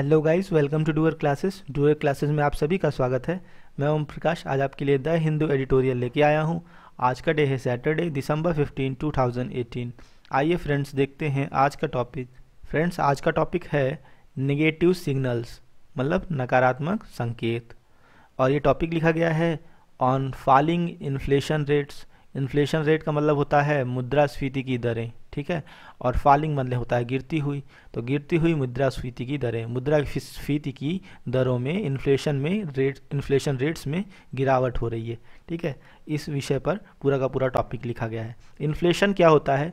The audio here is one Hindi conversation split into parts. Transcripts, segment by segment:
Hello guys, welcome to Doer classes में आप सभी का स्वागत है। मैं ओम प्रकाश आज आपके लिए द हिंदू एडिटोरियल लेके आया हूँ। आज का डे है सैटरडे दिसंबर 15, 2018। आइए फ्रेंड्स देखते हैं आज का टॉपिक। फ्रेंड्स आज का टॉपिक है नेगेटिव सिग्नल्स, मतलब नकारात्मक संकेत। और ये टॉपिक लिखा गया है on falling inflation rates. Inflation rate का मतलब होता है मुद्रास्फीति की दरें, ठीक है। और फॉलिंग मतलब होता है गिरती हुई, तो गिरती हुई मुद्रास्फीति की दरें, मुद्रास्फीति की दरों में इन्फ्लेशन रेट्स में गिरावट हो रही है, ठीक है। इस विषय पर पूरा का पूरा टॉपिक लिखा गया है। इन्फ्लेशन क्या होता है?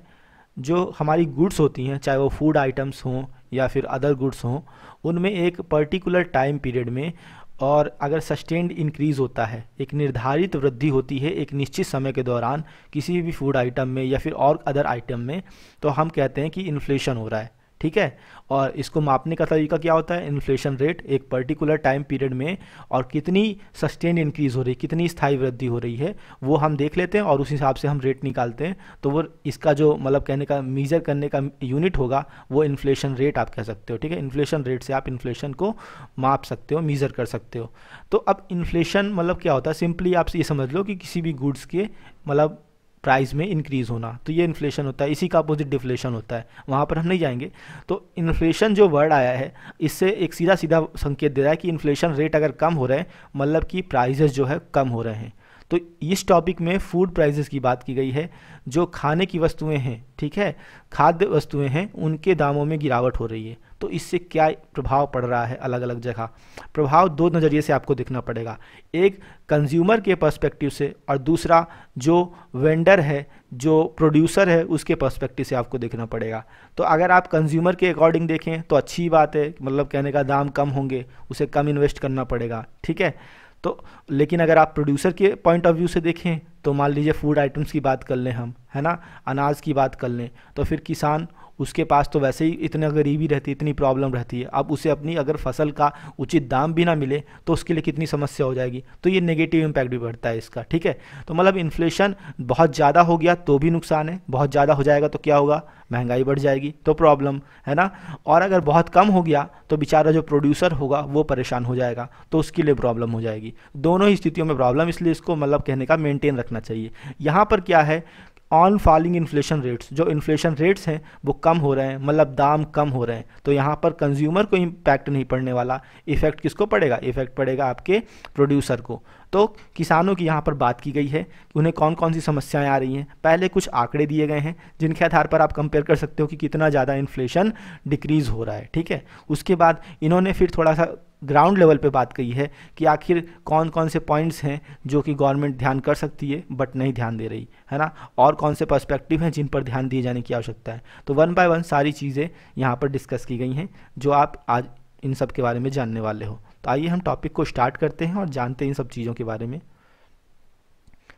जो हमारी गुड्स होती हैं, चाहे वो फूड आइटम्स हों या फिर अदर गुड्स हों, उनमें एक पर्टिकुलर टाइम पीरियड में और अगर सस्टेन्ड इंक्रीज़ होता है, एक निर्धारित वृद्धि होती है एक निश्चित समय के दौरान किसी भी फूड आइटम में या फिर और अदर आइटम में, तो हम कहते हैं कि इन्फ्लेशन हो रहा है, ठीक है। और इसको मापने का तरीका क्या होता है? इन्फ्लेशन रेट एक पर्टिकुलर टाइम पीरियड में और कितनी सस्टेन्ड इंक्रीज़ हो रही है, कितनी स्थायी वृद्धि हो रही है, वो हम देख लेते हैं और उस हिसाब से हम रेट निकालते हैं। तो वो इसका जो मतलब कहने का मीज़र करने का यूनिट होगा वो इन्फ्लेशन रेट आप कह सकते हो, ठीक है। इन्फ्लेशन रेट से आप इन्फ्लेशन को माप सकते हो, मीज़र कर सकते हो। तो अब इन्फ्लेशन मतलब क्या होता है? सिंपली आप ये समझ लो कि किसी भी गुड्स के मतलब प्राइस में इंक्रीज़ होना, तो ये इन्फ्लेशन होता है। इसी का अपोजिट डिफ्लेशन होता है, वहाँ पर हम नहीं जाएंगे। तो इन्फ्लेशन जो वर्ड आया है, इससे एक सीधा सीधा संकेत दे रहा है कि इन्फ्लेशन रेट अगर कम हो रहे हैं मतलब कि प्राइजेस जो है कम हो रहे हैं। तो इस टॉपिक में फूड प्राइजेस की बात की गई है। जो खाने की वस्तुएं हैं, ठीक है, खाद्य वस्तुएं हैं, उनके दामों में गिरावट हो रही है। तो इससे क्या प्रभाव पड़ रहा है अलग अलग जगह? प्रभाव दो नज़रिए से आपको देखना पड़ेगा, एक कंज्यूमर के पर्सपेक्टिव से और दूसरा जो वेंडर है, जो प्रोड्यूसर है, उसके पर्सपेक्टिव से आपको देखना पड़ेगा। तो अगर आप कंज्यूमर के अकॉर्डिंग देखें तो अच्छी बात है, मतलब कहने का दाम कम होंगे, उसे कम इन्वेस्ट करना पड़ेगा, ठीक है। तो लेकिन अगर आप प्रोड्यूसर के पॉइंट ऑफ व्यू से देखें तो मान लीजिए फूड आइटम्स की बात कर लें हम, है ना, अनाज की बात कर लें, तो फिर किसान, उसके पास तो वैसे ही इतना गरीबी रहती है, इतनी प्रॉब्लम रहती है। अब उसे अपनी अगर फसल का उचित दाम भी ना मिले तो उसके लिए कितनी समस्या हो जाएगी। तो ये नेगेटिव इम्पैक्ट भी बढ़ता है इसका, ठीक है। तो मतलब इन्फ्लेशन बहुत ज़्यादा हो गया तो भी नुकसान है, बहुत ज़्यादा हो जाएगा तो क्या होगा? महंगाई बढ़ जाएगी, तो प्रॉब्लम है ना। और अगर बहुत कम हो गया तो बेचारा जो प्रोड्यूसर होगा वो परेशान हो जाएगा, तो उसके लिए प्रॉब्लम हो जाएगी। दोनों ही स्थितियों में प्रॉब्लम, इसलिए इसको मतलब कहने का मेंटेन रखना चाहिए। यहाँ पर क्या है? ऑन फॉलिंग इन्फ्लेशन रेट्स, जो इन्फ्लेशन रेट्स हैं वो कम हो रहे हैं, मतलब दाम कम हो रहे हैं, तो यहाँ पर कंज्यूमर को इम्पैक्ट नहीं पड़ने वाला। इफेक्ट किसको पड़ेगा? इफेक्ट पड़ेगा आपके प्रोड्यूसर को। तो किसानों की यहाँ पर बात की गई है कि उन्हें कौन कौन सी समस्याएं आ रही हैं। पहले कुछ आंकड़े दिए गए हैं जिनके आधार पर आप कंपेयर कर सकते हो कि कितना ज़्यादा इन्फ्लेशन डिक्रीज़ हो रहा है, ठीक है। उसके बाद इन्होंने फिर थोड़ा सा ग्राउंड लेवल पे बात कही है कि आखिर कौन कौन से पॉइंट्स हैं जो कि गवर्नमेंट ध्यान कर सकती है बट नहीं ध्यान दे रही है ना, और कौन से पर्सपेक्टिव हैं जिन पर ध्यान दिए जाने की आवश्यकता है। तो वन बाय वन सारी चीज़ें यहाँ पर डिस्कस की गई हैं जो आप आज इन सब के बारे में जानने वाले हो। तो आइए हम टॉपिक को स्टार्ट करते हैं और जानते हैं इन सब चीज़ों के बारे में।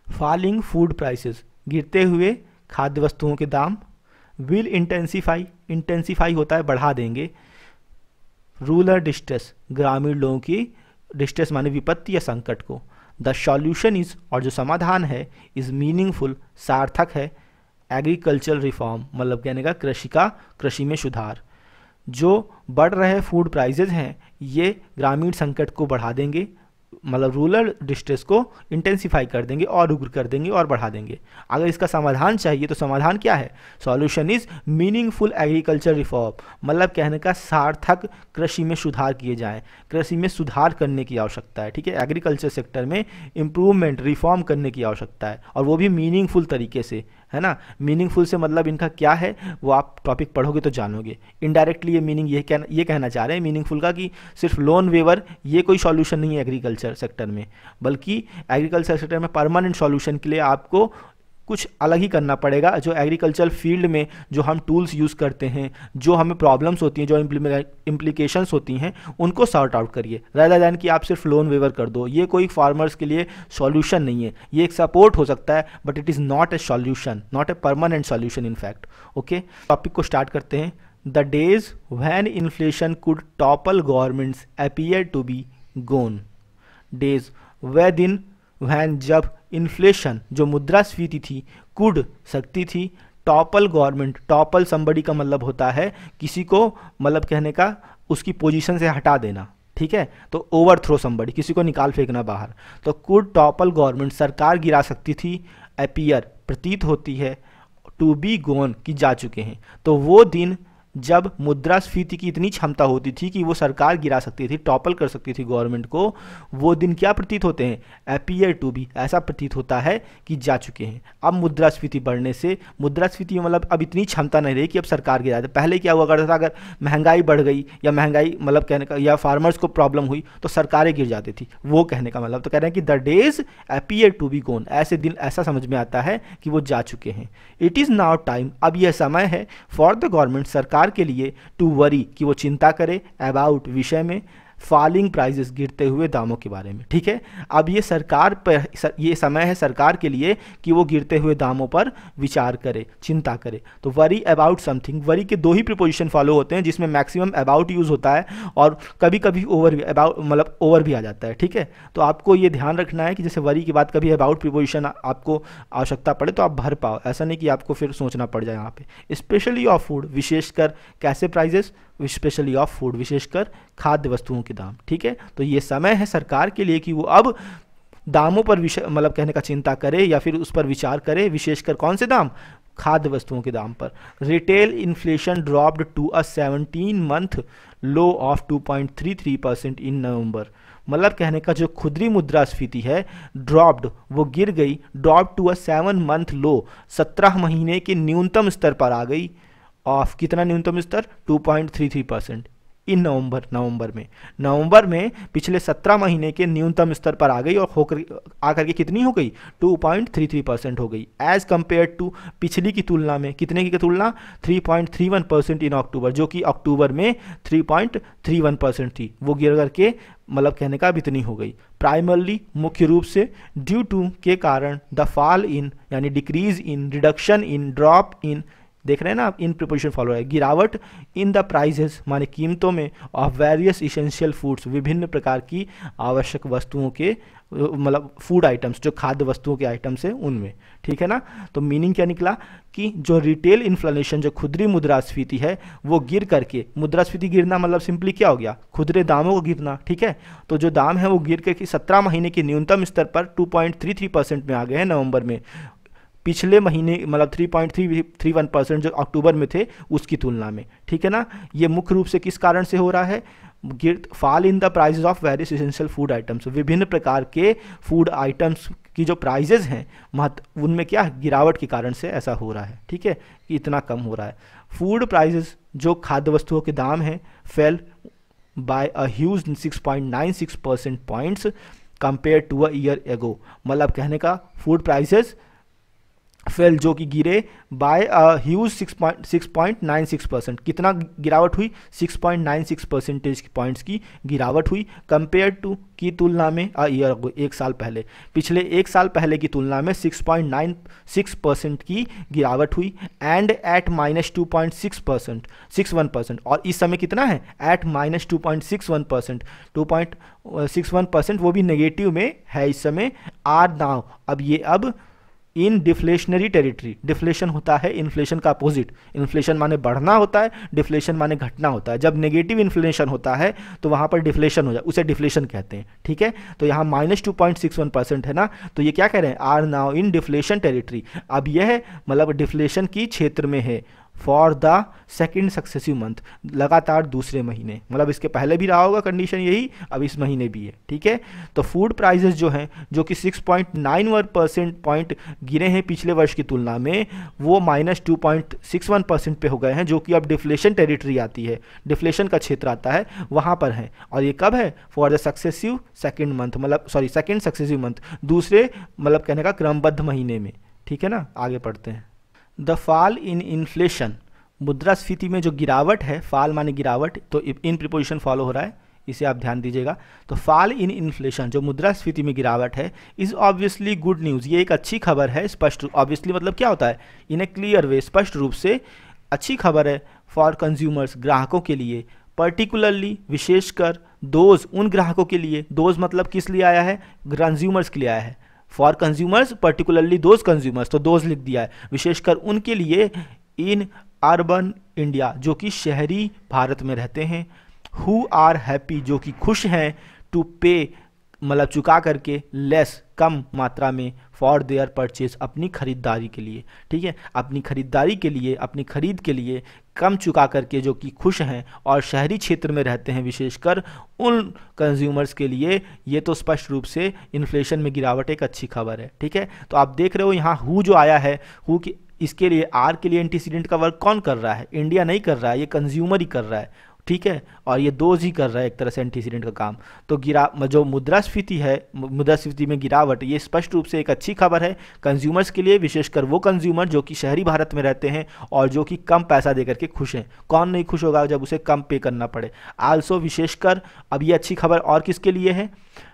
फॉलिंग फूड प्राइसेस, गिरते हुए खाद्य वस्तुओं के दाम। विल इंटेंसीफाई, इंटेंसीफाई होता है बढ़ा देंगे। रूरल डिस्ट्रेस, ग्रामीण लोगों की डिस्ट्रेस माने विपत्ति या संकट को। द सॉल्यूशन इज, और जो समाधान है, इज मीनिंगफुल, सार्थक है। एग्रीकल्चरल रिफॉर्म, मतलब कहने का कृषि में सुधार। जो बढ़ रहे फूड प्राइजेज हैं ये ग्रामीण संकट को बढ़ा देंगे, मतलब रूरल डिस्ट्रेस को इंटेंसीफाई कर देंगे और उग्र कर देंगे और बढ़ा देंगे। अगर इसका समाधान चाहिए तो समाधान क्या है? Solution is meaningful agriculture reform, मतलब कहने का सार्थक कृषि में सुधार किए जाएं, कृषि में सुधार करने की आवश्यकता है, ठीक है। एग्रीकल्चर सेक्टर में इंप्रूवमेंट, रिफॉर्म करने की आवश्यकता है, और वो भी मीनिंगफुल तरीके से, है ना। मीनिंगफुल से मतलब इनका क्या है वो आप टॉपिक पढ़ोगे तो जानोगे। इनडायरेक्टली ये मीनिंग ये कहना चाह रहे हैं मीनिंगफुल का कि सिर्फ लोन वेवर ये कोई सॉल्यूशन नहीं है एग्रीकल्चर सेक्टर में, बल्कि एग्रीकल्चर सेक्टर में परमानेंट सॉल्यूशन के लिए आपको कुछ अलग ही करना पड़ेगा। जो एग्रीकल्चर फील्ड में जो हम टूल्स यूज़ करते हैं, जो हमें प्रॉब्लम्स होती हैं, जो इम्प्लीकेशंस होती हैं, उनको सॉर्ट आउट करिए, रादर दैन कि आप सिर्फ लोन वेवर कर दो। ये कोई फार्मर्स के लिए सॉल्यूशन नहीं है, ये एक सपोर्ट हो सकता है but it is not a solution, not a permanent solution in fact. Okay, topic को स्टार्ट करते हैं। The days when inflation could topple governments appear to be gone. Days, वह दिन वैन जब इन्फ्लेशन, जो मुद्रास्फीति थी, कुड सकती थी, टॉपल गवर्नमेंट, टॉपल समबडी का मतलब होता है किसी को, मतलब कहने का उसकी पोजीशन से हटा देना, ठीक है, तो ओवरथ्रो समबडी, किसी को निकाल फेंकना बाहर। तो कुड टॉपल गवर्नमेंट, सरकार गिरा सकती थी, अपीयर प्रतीत होती है, टू बी गोन कि जा चुके हैं। तो वो दिन जब मुद्रास्फीति की इतनी क्षमता होती थी कि वो सरकार गिरा सकती थी, टॉपल कर सकती थी गवर्नमेंट को, वो दिन क्या प्रतीत होते हैं, अपीयर टू बी, ऐसा प्रतीत होता है कि जा चुके हैं। अब मुद्रास्फीति बढ़ने से, मुद्रास्फीति मतलब अब इतनी क्षमता नहीं रही कि अब सरकार गिरा दे। पहले क्या हुआ करता था, अगर महंगाई बढ़ गई या महंगाई मतलब कहने का या फार्मर्स को प्रॉब्लम हुई तो सरकारें गिर जाती थी, वो कहने का मतलब। तो कह रहे हैं कि the days appear to be gone, ऐसे दिन ऐसा समझ में आता है कि वो जा चुके हैं। इट इज़ नाउ टाइम, अब यह समय है, फॉर द गवर्नमेंट, सरकार के लिए, टू वरी कि वो चिंता करे, अबाउट विषय में, फॉलिंग प्राइजेस गिरते हुए दामों के बारे में, ठीक है। अब ये सरकार पर, ये समय है सरकार के लिए कि वो गिरते हुए दामों पर विचार करे, चिंता करे। तो वरी अबाउट समथिंग, वरी के दो ही प्रीपोजिशन फॉलो होते हैं, जिसमें मैक्सिमम अबाउट यूज होता है और कभी कभी ओवर भी, अबाउट मतलब ओवर भी आ जाता है, ठीक है। तो आपको ये ध्यान रखना है कि जैसे वरी के बाद कभी अबाउट प्रीपोजिशन आपको आवश्यकता पड़े तो आप भर पाओ, ऐसा नहीं कि आपको फिर सोचना पड़ जाए यहाँ पे। स्पेशली ऑफ फूड, विशेषकर कैसे प्राइजेस, स्पेशली ऑफ फूड, विशेषकर खाद्य वस्तुओं के दाम, ठीक है। तो ये समय है सरकार के लिए कि वो अब दामों पर मतलब कहने का चिंता करे या फिर उस पर विचार करे, विशेषकर कौन से दाम, खाद्य वस्तुओं के दाम पर। Retail inflation dropped to a 17 month low of 2.33% in November, मतलब कहने का जो खुदरी मुद्रास्फीति है ड्रॉप्ड, वो गिर गई, ड्रॉप टू अ 7 मंथ लो, 17 महीने के न्यूनतम स्तर पर आ गई, ऑफ कितना न्यूनतम स्तर, 2.33% इन नवंबर में पिछले 17 महीने के न्यूनतम स्तर पर आ गई और होकर आकर के कितनी हो गई, 2.33% हो गई, एज कंपेयर टू, पिछली की तुलना में, कितने की तुलना, 3.31% इन अक्टूबर, जो कि अक्टूबर में 3.31% थी, वो गिर करके मतलब कहने का अब इतनी हो गई। प्राइमरली, मुख्य रूप से, ड्यू टू के कारण, द फॉल इन यानी decrease in, reduction in, drop in, देख रहे हैं ना आप, इन प्रिपोजिशन फॉलो है, गिरावट इन द प्राइजेस माने कीमतों में, ऑफ वेरियस इसेंशियल फूड्स, विभिन्न प्रकार की आवश्यक वस्तुओं के मतलब फूड आइटम्स, जो खाद्य वस्तुओं के आइटम्स हैं उनमें, ठीक है ना। तो मीनिंग क्या निकला कि जो रिटेल इन्फ्लेशन, जो खुदरी मुद्रास्फीति है, वो गिर करके, मुद्रास्फीति गिरना मतलब सिंपली क्या हो गया, खुदरे दामों को गिरना, ठीक है। तो जो दाम है वो गिर करके 17 महीने के न्यूनतम स्तर पर 2.33% में आ गए हैं नवंबर में, पिछले महीने मतलब 3.31% जो अक्टूबर में थे उसकी तुलना में, ठीक है ना। ये मुख्य रूप से किस कारण से हो रहा है, fall in the prices of various essential food items, विभिन्न प्रकार के फूड आइटम्स की जो प्राइजेज हैं उनमें क्या गिरावट के कारण से ऐसा हो रहा है, ठीक है, कि इतना कम हो रहा है। फूड प्राइजेस, जो खाद्य वस्तुओं के दाम हैं, fell by a huge 6.96% points compare to a year ago, मतलब कहने का फूड प्राइसेस फेल, जो कि गिरे बाय ह्यूज 6.96%, कितना गिरावट हुई, 6.96 परसेंटेज पॉइंट्स की गिरावट हुई, कंपेयर टू की तुलना में ईयर अगो, एक साल पहले, पिछले एक साल पहले की तुलना में 6.96% की गिरावट हुई, एंड एट -2.6%, 61%, और इस समय कितना है, एट -2.61%, 2.61% वो भी नेगेटिव में है इस समय, आर नाउ, अब ये अब इन डिफ्लेशनरी टेरिटरी, डिफ्लेशन होता है इन्फ्लेशन का अपोजिट, इन्फ्लेशन माने बढ़ना होता है, डिफ्लेशन माने घटना होता है, जब नेगेटिव इन्फ्लेशन होता है तो वहां पर डिफ्लेशन हो जाए, उसे डिफ्लेशन कहते हैं, ठीक है। तो यहाँ -2.61% है ना, तो ये क्या कह रहे हैं, are now in deflation territory, अब यह मतलब डिफ्लेशन की क्षेत्र में है, for the second successive month, लगातार दूसरे महीने, मतलब इसके पहले भी रहा होगा कंडीशन यही, अब इस महीने भी है, ठीक है। तो फूड प्राइसेस जो हैं, जो कि 6.91% पॉइंट गिरे हैं पिछले वर्ष की तुलना में, वो -2.61% पे हो गए हैं, जो कि अब डिफ्लेशन टेरिटरी आती है, डिफ्लेशन का क्षेत्र आता है, वहाँ पर है। और ये कब है, for the successive second month, मतलब सॉरी सेकेंड सक्सेसिव मंथ, दूसरे मतलब कहने का क्रमबद्ध महीने में, ठीक है ना। आगे पढ़ते हैं। द फॉल इन इन्फ्लेशन, मुद्रास्फीति में जो गिरावट है, फॉल माने गिरावट, तो इन प्रीपोजिशन फॉलो हो रहा है, इसे आप ध्यान दीजिएगा। तो फॉल इन इन्फ्लेशन, जो मुद्रास्फीति में गिरावट है, इज ऑब्वियसली गुड न्यूज़, ये एक अच्छी खबर है, स्पष्ट, ऑब्वियसली मतलब क्या होता है, इन ए क्लियर वे, स्पष्ट रूप से अच्छी खबर है, फॉर कंज्यूमर्स, ग्राहकों के लिए, पर्टिकुलरली विशेषकर, दोज, उन ग्राहकों के लिए, दोज मतलब किस लिए आया है, कंज्यूमर्स के लिए आया है, for consumers particularly those consumers, तो दोज लिख दिया है, विशेषकर उनके लिए, इन अर्बन इंडिया, जो कि शहरी भारत में रहते हैं, हु आर हैप्पी जो कि खुश हैं, टू पे मतलब चुका करके, लेस कम मात्रा में, फॉर देयर परचेज अपनी खरीदारी के लिए, ठीक है, अपनी खरीदारी के लिए, अपनी खरीद के लिए कम चुका करके जो कि खुश हैं और शहरी क्षेत्र में रहते हैं विशेषकर उन कंज्यूमर्स के लिए ये तो स्पष्ट रूप से इन्फ्लेशन में गिरावट एक अच्छी खबर है, ठीक है। तो आप देख रहे हो यहाँ हु जो आया है, हु की इसके लिए आर के लिए एंटीसीडेंट का वर्क कौन कर रहा है, इंडिया नहीं कर रहा है, ये कंज्यूमर ही कर रहा है, ठीक है, और ये दोज ही कर रहा है एक तरह से एंटीसीडेंट का काम। तो जो मुद्रास्फीति है, मुद्रास्फीति में गिरावट, ये स्पष्ट रूप से एक अच्छी खबर है कंज्यूमर्स के लिए, विशेषकर वो कंज्यूमर जो कि शहरी भारत में रहते हैं और जो कि कम पैसा देकर के खुश हैं। कौन नहीं खुश होगा जब उसे कम पे करना पड़े। आल्सो विशेषकर अब ये अच्छी खबर और किसके लिए है,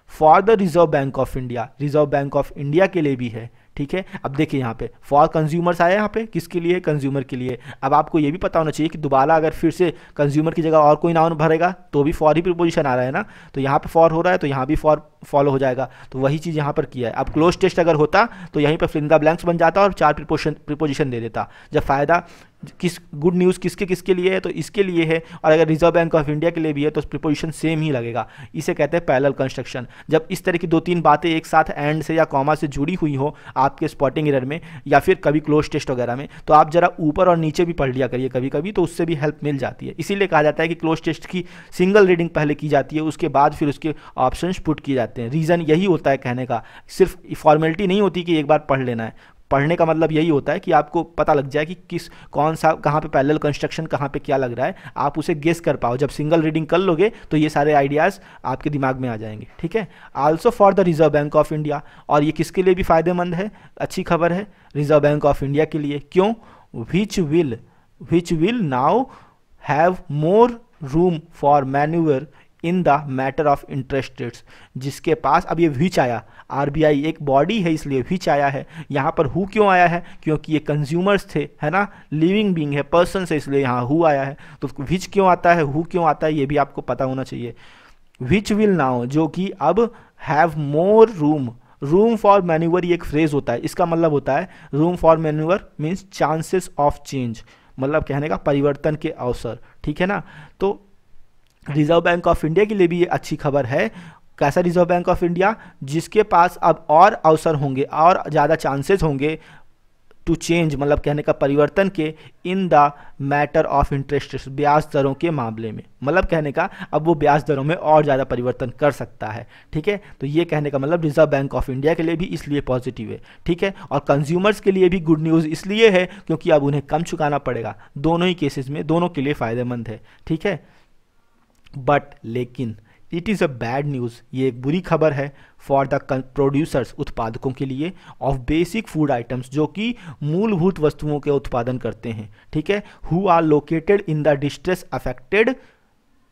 for the reserve bank of India, reserve bank of India के लिए भी है, ठीक है। अब देखिए यहाँ पे फॉर कंज्यूमर्स आया, यहाँ पे किसके लिए, कंज्यूमर के लिए। अब आपको ये भी पता होना चाहिए कि दोबारा अगर फिर से कंज्यूमर की जगह और कोई नाउन भरेगा तो भी फॉर ही प्रीपोजिशन आ रहा है ना, तो यहाँ पे फॉर हो रहा है तो यहाँ भी फॉर फॉलो हो जाएगा, तो वही चीज़ यहाँ पर किया है। अब क्लोज टेस्ट अगर होता तो यहीं पर फिल इन द ब्लैंक्स बन जाता और 4 प्रीपोजिशन दे देता। जब फायदा किस गुड न्यूज़ किसके किसके लिए है तो इसके लिए है, और अगर रिजर्व बैंक ऑफ इंडिया के लिए भी है तो प्रीपोजिशन सेम ही लगेगा। इसे कहते हैं पैरेलल कंस्ट्रक्शन। जब इस तरह की 2-3 बातें एक साथ एंड से या कॉमा से जुड़ी हुई हो आपके स्पॉटिंग एरर में या फिर कभी क्लोज टेस्ट वगैरह में, तो आप जरा ऊपर और नीचे भी पढ़ लिया करिए कभी कभी, तो उससे भी हेल्प मिल जाती है। इसीलिए कहा जाता है कि क्लोज टेस्ट की सिंगल रीडिंग पहले की जाती है, उसके बाद फिर उसके ऑप्शन पुट किए जाते हैं। रीज़न यही होता है कहने का, सिर्फ फॉर्मेलिटी नहीं होती कि एक बार पढ़ लेना है। पढ़ने का मतलब यही होता है कि आपको पता लग जाए कि किस कौन सा कहाँ पे पैरेलल कंस्ट्रक्शन कहाँ पे क्या लग रहा है, आप उसे गेस कर पाओ। जब सिंगल रीडिंग कर लोगे तो ये सारे आइडियाज़ आपके दिमाग में आ जाएंगे, ठीक है। Also for the reserve bank of India, और ये किसके लिए भी फायदेमंद है, अच्छी खबर है रिजर्व बैंक ऑफ इंडिया के लिए। क्यों, which will now have more room for manoeuvre in the matter of interest rates, जिसके पास अब ये विच आया, आरबीआई एक बॉडी है इसलिए विच आया है। यहाँ पर हु क्यों आया है, क्योंकि ये कंज्यूमर्स थे, है ना, लिविंग बीइंग है, पर्सन से, इसलिए यहाँ हु आया है। तो विच क्यों आता है, हु क्यों आता है, ये भी आपको पता होना चाहिए। विच विल नाउ जो कि अब have more room for manoeuvre, ये एक फ्रेज होता है, इसका मतलब होता है room for manoeuvre means chances of change, मतलब कहने का परिवर्तन के अवसर, ठीक है ना। तो रिजर्व बैंक ऑफ इंडिया के लिए भी ये अच्छी खबर है। कैसा रिजर्व बैंक ऑफ इंडिया, जिसके पास अब और अवसर होंगे और ज़्यादा चांसेस होंगे टू चेंज, मतलब कहने का परिवर्तन के, in the matter of interest, ब्याज दरों के मामले में, मतलब कहने का अब वो ब्याज दरों में और ज़्यादा परिवर्तन कर सकता है, ठीक है। तो ये कहने का मतलब रिजर्व बैंक ऑफ इंडिया के लिए भी इसलिए पॉजिटिव है, ठीक है। और कंज्यूमर्स के लिए भी गुड न्यूज़ इसलिए है क्योंकि अब उन्हें कम चुकाना पड़ेगा, दोनों ही केसेस में दोनों के लिए फ़ायदेमंद है, ठीक है। बट लेकिन it is a bad news, ये एक बुरी खबर है फॉर द प्रोड्यूसर्स, उत्पादकों के लिए, ऑफ बेसिक फूड आइटम्स, जो कि मूलभूत वस्तुओं के उत्पादन करते हैं, ठीक है, who are located in the distress affected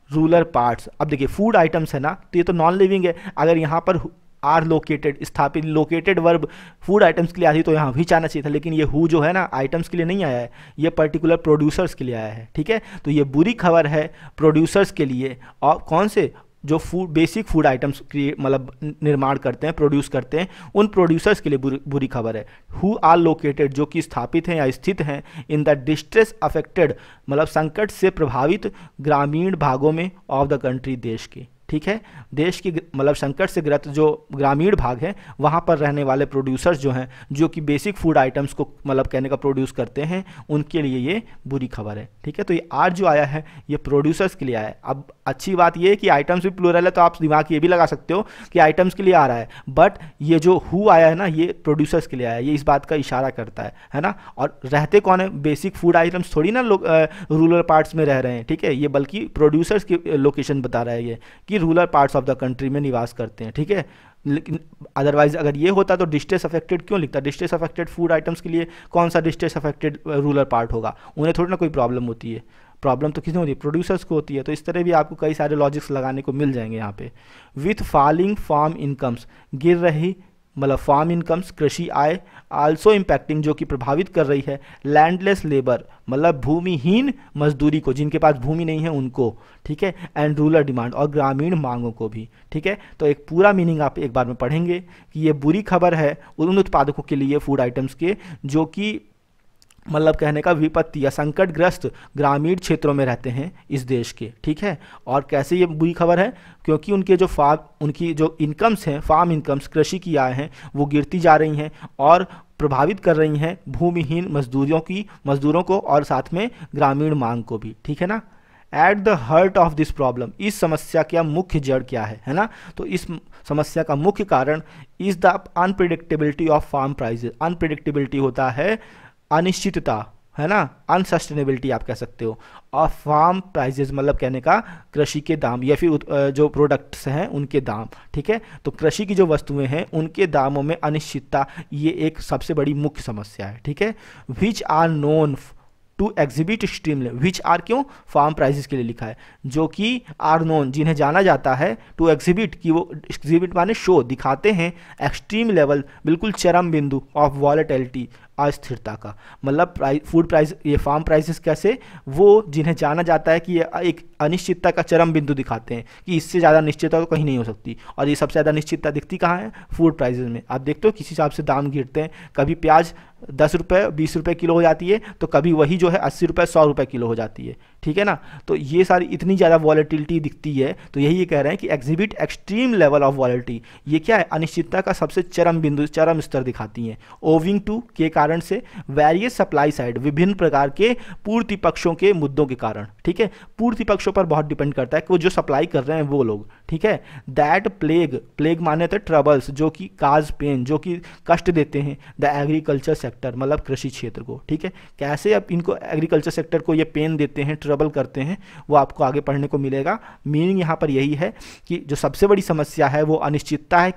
rural parts. अब देखिए फूड आइटम्स है ना, तो ये तो नॉन लिविंग है, अगर यहाँ पर आर लोकेटेड, स्थापित, लोकेटेड वर्ब फूड आइटम्स के लिए आती तो यहाँ भी आना चाहिए था, लेकिन ये हु जो है ना आइटम्स के लिए नहीं आया है, ये पर्टिकुलर प्रोड्यूसर्स के लिए आया है, ठीक है। तो ये बुरी खबर है प्रोड्यूसर्स के लिए, और कौन से, जो फूड बेसिक फूड आइटम्स मतलब निर्माण करते हैं, प्रोड्यूस करते हैं, उन प्रोड्यूसर्स के लिए बुरी खबर है। हु आर लोकेटेड जो कि स्थापित हैं या स्थित हैं, इन द डिस्ट्रेस अफेक्टेड मतलब संकट से प्रभावित ग्रामीण भागों में ऑफ द कंट्री, देश के, ठीक है, देश की मतलब संकट से ग्रस्त जो ग्रामीण भाग है वहाँ पर रहने वाले प्रोड्यूसर्स जो हैं, जो कि बेसिक फूड आइटम्स को मतलब कहने का प्रोड्यूस करते हैं, उनके लिए ये बुरी खबर है, ठीक है। तो ये आर जो आया है ये प्रोड्यूसर्स के लिए आया है। अब अच्छी बात ये है कि आइटम्स भी प्लूरल है, तो आप दिमाग ये भी लगा सकते हो कि आइटम्स के लिए आ रहा है, बट ये जो हु आया है ना ये प्रोड्यूसर्स के लिए आया है, ये इस बात का इशारा करता है ना। और रहते कौन है, बेसिक फूड आइटम्स थोड़ी ना लोग रूरल पार्ट्स में रह रहे हैं, ठीक है, ये बल्कि प्रोड्यूसर्स की लोकेशन बता रहा है ये कि rural parts of the country में निवास करते हैं, ठीक है। लेकिन अदरवाइज अगर ये होता तो डिस्ट्रेस अफेक्टेड क्यों लिखता, डिस्ट्रेस अफेक्टेड फूड आइटम्स के लिए कौन सा डिस्ट्रेस अफेक्टेड रूरल पार्ट होगा, उन्हें थोड़ी ना कोई प्रॉब्लम होती है, प्रॉब्लम तो किसने होती है, प्रोड्यूसर्स को होती है। तो इस तरह भी आपको कई सारे लॉजिक्स लगाने को मिल जाएंगे यहाँ पे। विथ फॉलिंग फार्म इनकम्स, गिर रही मतलब फार्म इनकम्स, कृषि आय, आल्सो इम्पैक्टिंग जो कि प्रभावित कर रही है लैंडलेस लेबर मतलब भूमिहीन मजदूरी को, जिनके पास भूमि नहीं है उनको, ठीक है, एंड रूरल डिमांड और ग्रामीण मांगों को भी, ठीक है। तो एक पूरा मीनिंग आप एक बार में पढ़ेंगे कि ये बुरी खबर है उन उत्पादकों के लिए फूड आइटम्स के जो कि मतलब कहने का विपत्ति या संकटग्रस्त ग्रामीण क्षेत्रों में रहते हैं इस देश के, ठीक है। और कैसे ये बुरी खबर है, क्योंकि उनकी जो इनकम्स हैं, फार्म इनकम्स, कृषि की आय हैं, वो गिरती जा रही हैं और प्रभावित कर रही हैं भूमिहीन मजदूरों को और साथ में ग्रामीण मांग को भी, ठीक है ना। At the heart of this problem, इस समस्या का मुख्य जड़ क्या है ना। तो इस समस्या का मुख्य कारण is the unpredictability of farm prices. Unpredictability होता है अनिश्चितता, है ना, अनसस्टेनेबिलिटी आप कह सकते हो, और फार्म प्राइजेस मतलब कहने का कृषि के दाम या फिर जो प्रोडक्ट्स हैं उनके दाम, ठीक है। तो कृषि की जो वस्तुएं हैं उनके दामों में अनिश्चितता, ये एक सबसे बड़ी मुख्य समस्या है, ठीक है। Which are known to exhibit extreme, which are क्यों, फार्म प्राइजेस के लिए लिखा है, जो कि आर नोन जिन्हें जाना जाता है, टू एग्जिबिट की वो एग्जिबिट माने शो, दिखाते हैं, एक्सट्रीम लेवल बिल्कुल चरम बिंदु ऑफ वॉलेटिलिटी, अस्थिरता का। मतलब फूड प्राइस, ये फार्म प्राइसेस कैसे, वो जिन्हें जाना जाता है कि ये एक अनिश्चितता का चरम बिंदु दिखाते हैं कि इससे ज़्यादा निश्चितता तो कहीं नहीं हो सकती। और ये सबसे ज़्यादा निश्चितता दिखती कहाँ है, फूड प्राइसेस में। आप देखते हो किसी हिसाब से दाम गिरते हैं, कभी प्याज 10 रुपये 20 रुपये किलो हो जाती है, तो कभी वही जो है 80 रुपये 100 रुपये किलो हो जाती है, ठीक है ना। तो ये सारी इतनी ज़्यादा वॉलेटिलिटी दिखती है, तो यही ये कह रहे हैं कि exhibit extreme level of volatility, ये क्या है, अनिश्चितता का सबसे चरम बिंदु, चरम स्तर दिखाती हैं। ओविंग टू के कारण से, वेरियस सप्लाई साइड, विभिन्न प्रकार के पूर्ति पक्षों के मुद्दों के कारण, ठीक है। पूर्ति पक्षों पर बहुत डिपेंड करता है कि वो जो सप्लाई कर रहे हैं वो लोग, ठीक है। दैट प्लेग माने तो ट्रबल्स, जो कि काज पेन, जो कि कष्ट देते हैं द एग्रीकल्चर सेक्टर, मतलब कृषि क्षेत्र को, ठीक है। कैसे अब इनको एग्रीकल्चर सेक्टर को ये पेन देते हैं, ट्रबल करते हैं, वो आपको आगे पढ़ने को मिलेगा। मीनिंग यहाँ पर यही है कि जो सबसे बड़ी समस्या है वो अनिश्चितता है,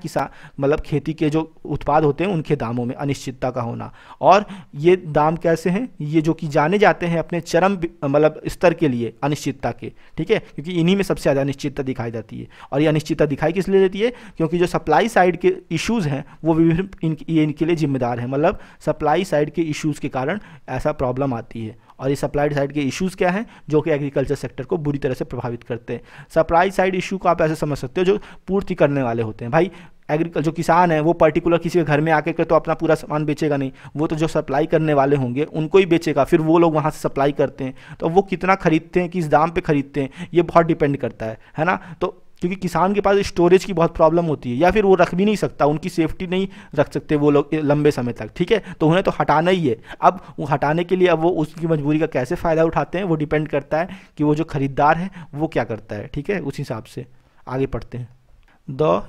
मतलब खेती के जो उत्पाद होते हैं उनके दामों में अनिश्चितता का होना। और ये दाम कैसे हैं, ये जो कि जाने जाते हैं अपने चरम मतलब स्तर के लिए अनिश्चितता के, ठीक है, क्योंकि इन्हीं में सबसे ज़्यादा अनिश्चितता दिखाई जाती है। और ये अनिश्चितता दिखाई किस लिए देती है, क्योंकि जो सप्लाई साइड के इश्यूज़ हैं वो विभिन्न इनके लिए जिम्मेदार हैं। मतलब सप्लाई साइड के इश्यूज़ के कारण ऐसा प्रॉब्लम आती है। और ये सप्लाई साइड के इश्यूज़ क्या हैं, जो कि एग्रीकल्चर सेक्टर को बुरी तरह से प्रभावित करते हैं। सप्लाई साइड इशू को आप ऐसे समझ सकते हो, जो पूर्ति करने वाले होते हैं। भाई जो किसान है वो पर्टिकुलर किसी के घर में आके तो अपना पूरा सामान बेचेगा नहीं, वो तो जो सप्लाई करने वाले होंगे उनको ही बेचेगा, फिर वो लोग वहाँ से सप्लाई करते हैं। तो वो कितना खरीदते हैं, किस दाम पे खरीदते हैं, ये बहुत डिपेंड करता है ना। तो क्योंकि किसान के पास स्टोरेज की बहुत प्रॉब्लम होती है, या फिर वो रख भी नहीं सकता, उनकी सेफ्टी नहीं रख सकते वो लोग लंबे समय तक, ठीक है। तो उन्हें तो हटाना ही है। अब वो हटाने के लिए अब वो उसकी मजबूरी का कैसे फ़ायदा उठाते हैं, वो डिपेंड करता है कि वो जो खरीदार है वो क्या करता है, ठीक है। उस हिसाब से आगे पढ़ते हैं।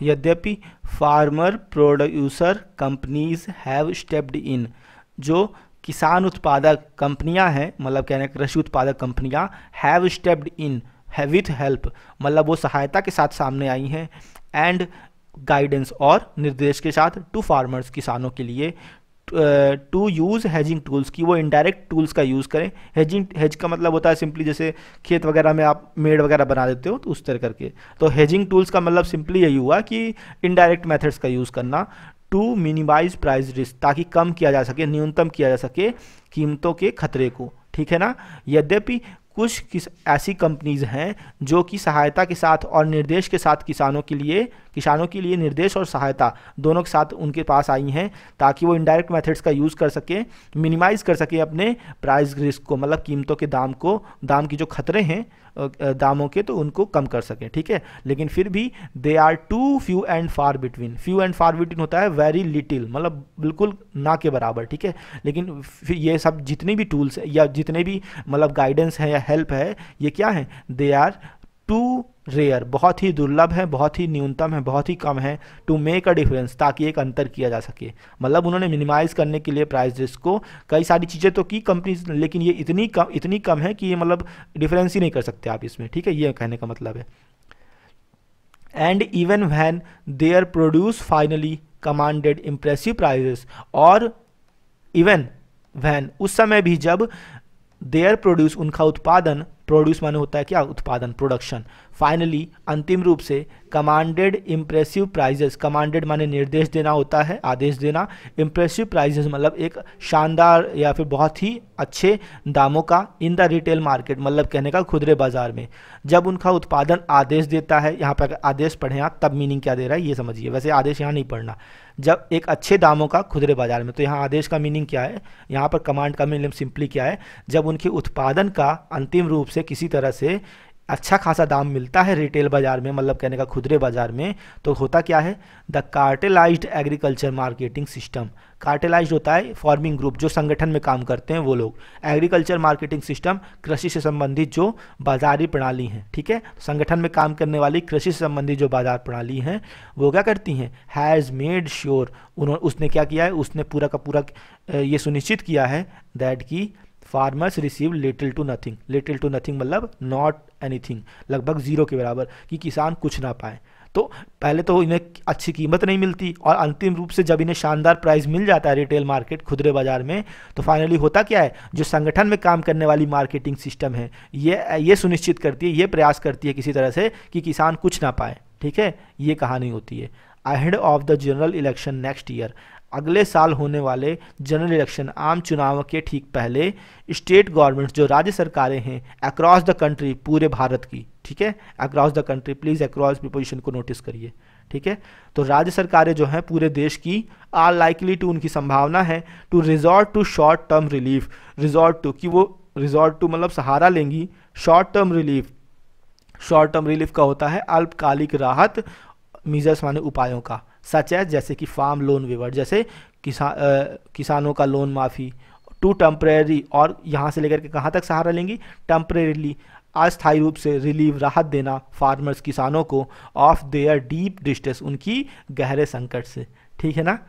यद्यपि farmer producer companies have stepped in, जो किसान उत्पादक कंपनियां हैं, मतलब कहने कृषि उत्पादक कंपनियां, have stepped in with help, मतलब वो सहायता के साथ सामने आई हैं, एंड गाइडेंस और निर्देश के साथ, टू फार्मर्स किसानों के लिए, टू यूज़ हेजिंग टूल्स, की वो इनडायरेक्ट टूल्स का यूज़ करें। हेज का मतलब होता है सिंपली जैसे खेत वगैरह में आप मेड़ वगैरह बना देते हो तो उस तरह करके। तो हेजिंग टूल्स का मतलब सिंपली यही हुआ कि इनडायरेक्ट मेथड्स का यूज़ करना, टू मिनिमाइज प्राइस रिस्क, ताकि कम किया जा सके, न्यूनतम किया जा सके कीमतों के खतरे को, ठीक है ना। यद्यपि कुछ ऐसी कंपनीज हैं जो कि सहायता के साथ और निर्देश के साथ किसानों के लिए निर्देश और सहायता दोनों के साथ उनके पास आई हैं, ताकि वो इनडायरेक्ट मेथड्स का यूज़ कर सके, मिनिमाइज़ कर सके अपने प्राइस रिस्क को, मतलब कीमतों के दाम की जो खतरे हैं दामों के, तो उनको कम कर सकें, ठीक है। लेकिन फिर भी they are too few and far between, few and far between होता है वेरी लिटिल, मतलब बिल्कुल ना के बराबर, ठीक है। लेकिन फिर ये सब जितने भी टूल्स या जितने भी मतलब गाइडेंस है या हेल्प है, ये क्या है, दे आर टू रेयर, बहुत ही दुर्लभ है, बहुत ही न्यूनतम है, बहुत ही कम है, टू मेक अ डिफरेंस, ताकि एक अंतर किया जा सके। मतलब उन्होंने मिनिमाइज करने के लिए प्राइस रिस्क को कई सारी चीज़ें तो की कंपनीज, लेकिन ये इतनी कम है कि ये मतलब डिफरेंस ही नहीं कर सकते आप इसमें, ठीक है, ये कहने का मतलब है। And even when their produce finally commanded impressive prices, और इवन व्हेन उस समय भी जब देयर प्रोड्यूस उनका उत्पादन प्रोड्यूस माने होता है क्या, उत्पादन, प्रोडक्शन। फाइनली अंतिम रूप से कमांडेड इम्प्रेसिव प्राइजेस, कमांडेड माने निर्देश देना होता है, आदेश देना, इम्प्रेसिव प्राइजेस मतलब एक शानदार या फिर बहुत ही अच्छे दामों का इन द रिटेल मार्केट, मतलब कहने का खुदरे बाजार में। जब उनका उत्पादन आदेश देता है, यहाँ पर आदेश पढ़ें आप तब मीनिंग क्या दे रहा है ये समझिए, वैसे आदेश यहाँ नहीं पढ़ना। जब एक अच्छे दामों का खुदरे बाजार में, तो यहाँ आदेश का मीनिंग क्या है, यहाँ पर कमांड का मीनिंग सिंपली क्या है, जब उनके उत्पादन का अंतिम रूप से किसी तरह से अच्छा खासा दाम मिलता है रिटेल बाजार में, मतलब कहने का खुदरे बाजार में, तो होता क्या है, द कार्टेलाइज्ड एग्रीकल्चर मार्केटिंग सिस्टम। कार्टेलाइज्ड होता है फार्मिंग ग्रुप, जो संगठन में काम करते हैं वो लोग। एग्रीकल्चर मार्केटिंग सिस्टम, कृषि से संबंधित जो बाजारी प्रणाली हैं, ठीक है, संगठन में काम करने वाली कृषि से संबंधित जो बाजार प्रणाली हैं वो क्या करती हैं, हैज़ मेड श्योर, उसने क्या किया है, उसने पूरा का पूरा ये सुनिश्चित किया है दैट की farmers receive little to nothing, little to nothing मतलब नॉट एनीथिंग, लगभग जीरो के बराबर, कि किसान कुछ ना पाए। तो पहले तो इन्हें अच्छी कीमत नहीं मिलती, और अंतिम रूप से जब इन्हें शानदार प्राइस मिल जाता है रिटेल मार्केट, खुदरे बाजार में, तो फाइनली होता क्या है, जो संगठन में काम करने वाली मार्केटिंग सिस्टम है ये सुनिश्चित करती है, ये प्रयास करती है किसी तरह से कि किसान कुछ ना पाए, ठीक है, ये कहानी होती है। Ahead of the general election next year, अगले साल होने वाले जनरल इलेक्शन, आम चुनाव के ठीक पहले, स्टेट गवर्नमेंट्स जो राज्य सरकारें हैं अक्रॉस द कंट्री, पूरे भारत की, ठीक है, across the country, please across preposition को नोटिस करिए, ठीक है, तो राज्य सरकारें जो हैं पूरे देश की, आर लाइकली टू, उनकी संभावना है, to resort to short term relief, resort to कि वो रिजॉर्ट टू मतलब सहारा लेंगी, short term relief, short term relief का होता है अल्पकालिक राहत, मीजर्स माने उपायों का, सच है जैसे कि फार्म लोन वेवर, जैसे किसानों का लोन माफ़ी, टू टेम्परेरी, और यहाँ से लेकर के कहाँ तक सहारा लेंगी, टेम्परेरीली, अस्थायी रूप से, रिलीव राहत देना फार्मर्स किसानों को, ऑफ देयर डीप डिस्ट्रेस, उनकी गहरे संकट से, ठीक है ना।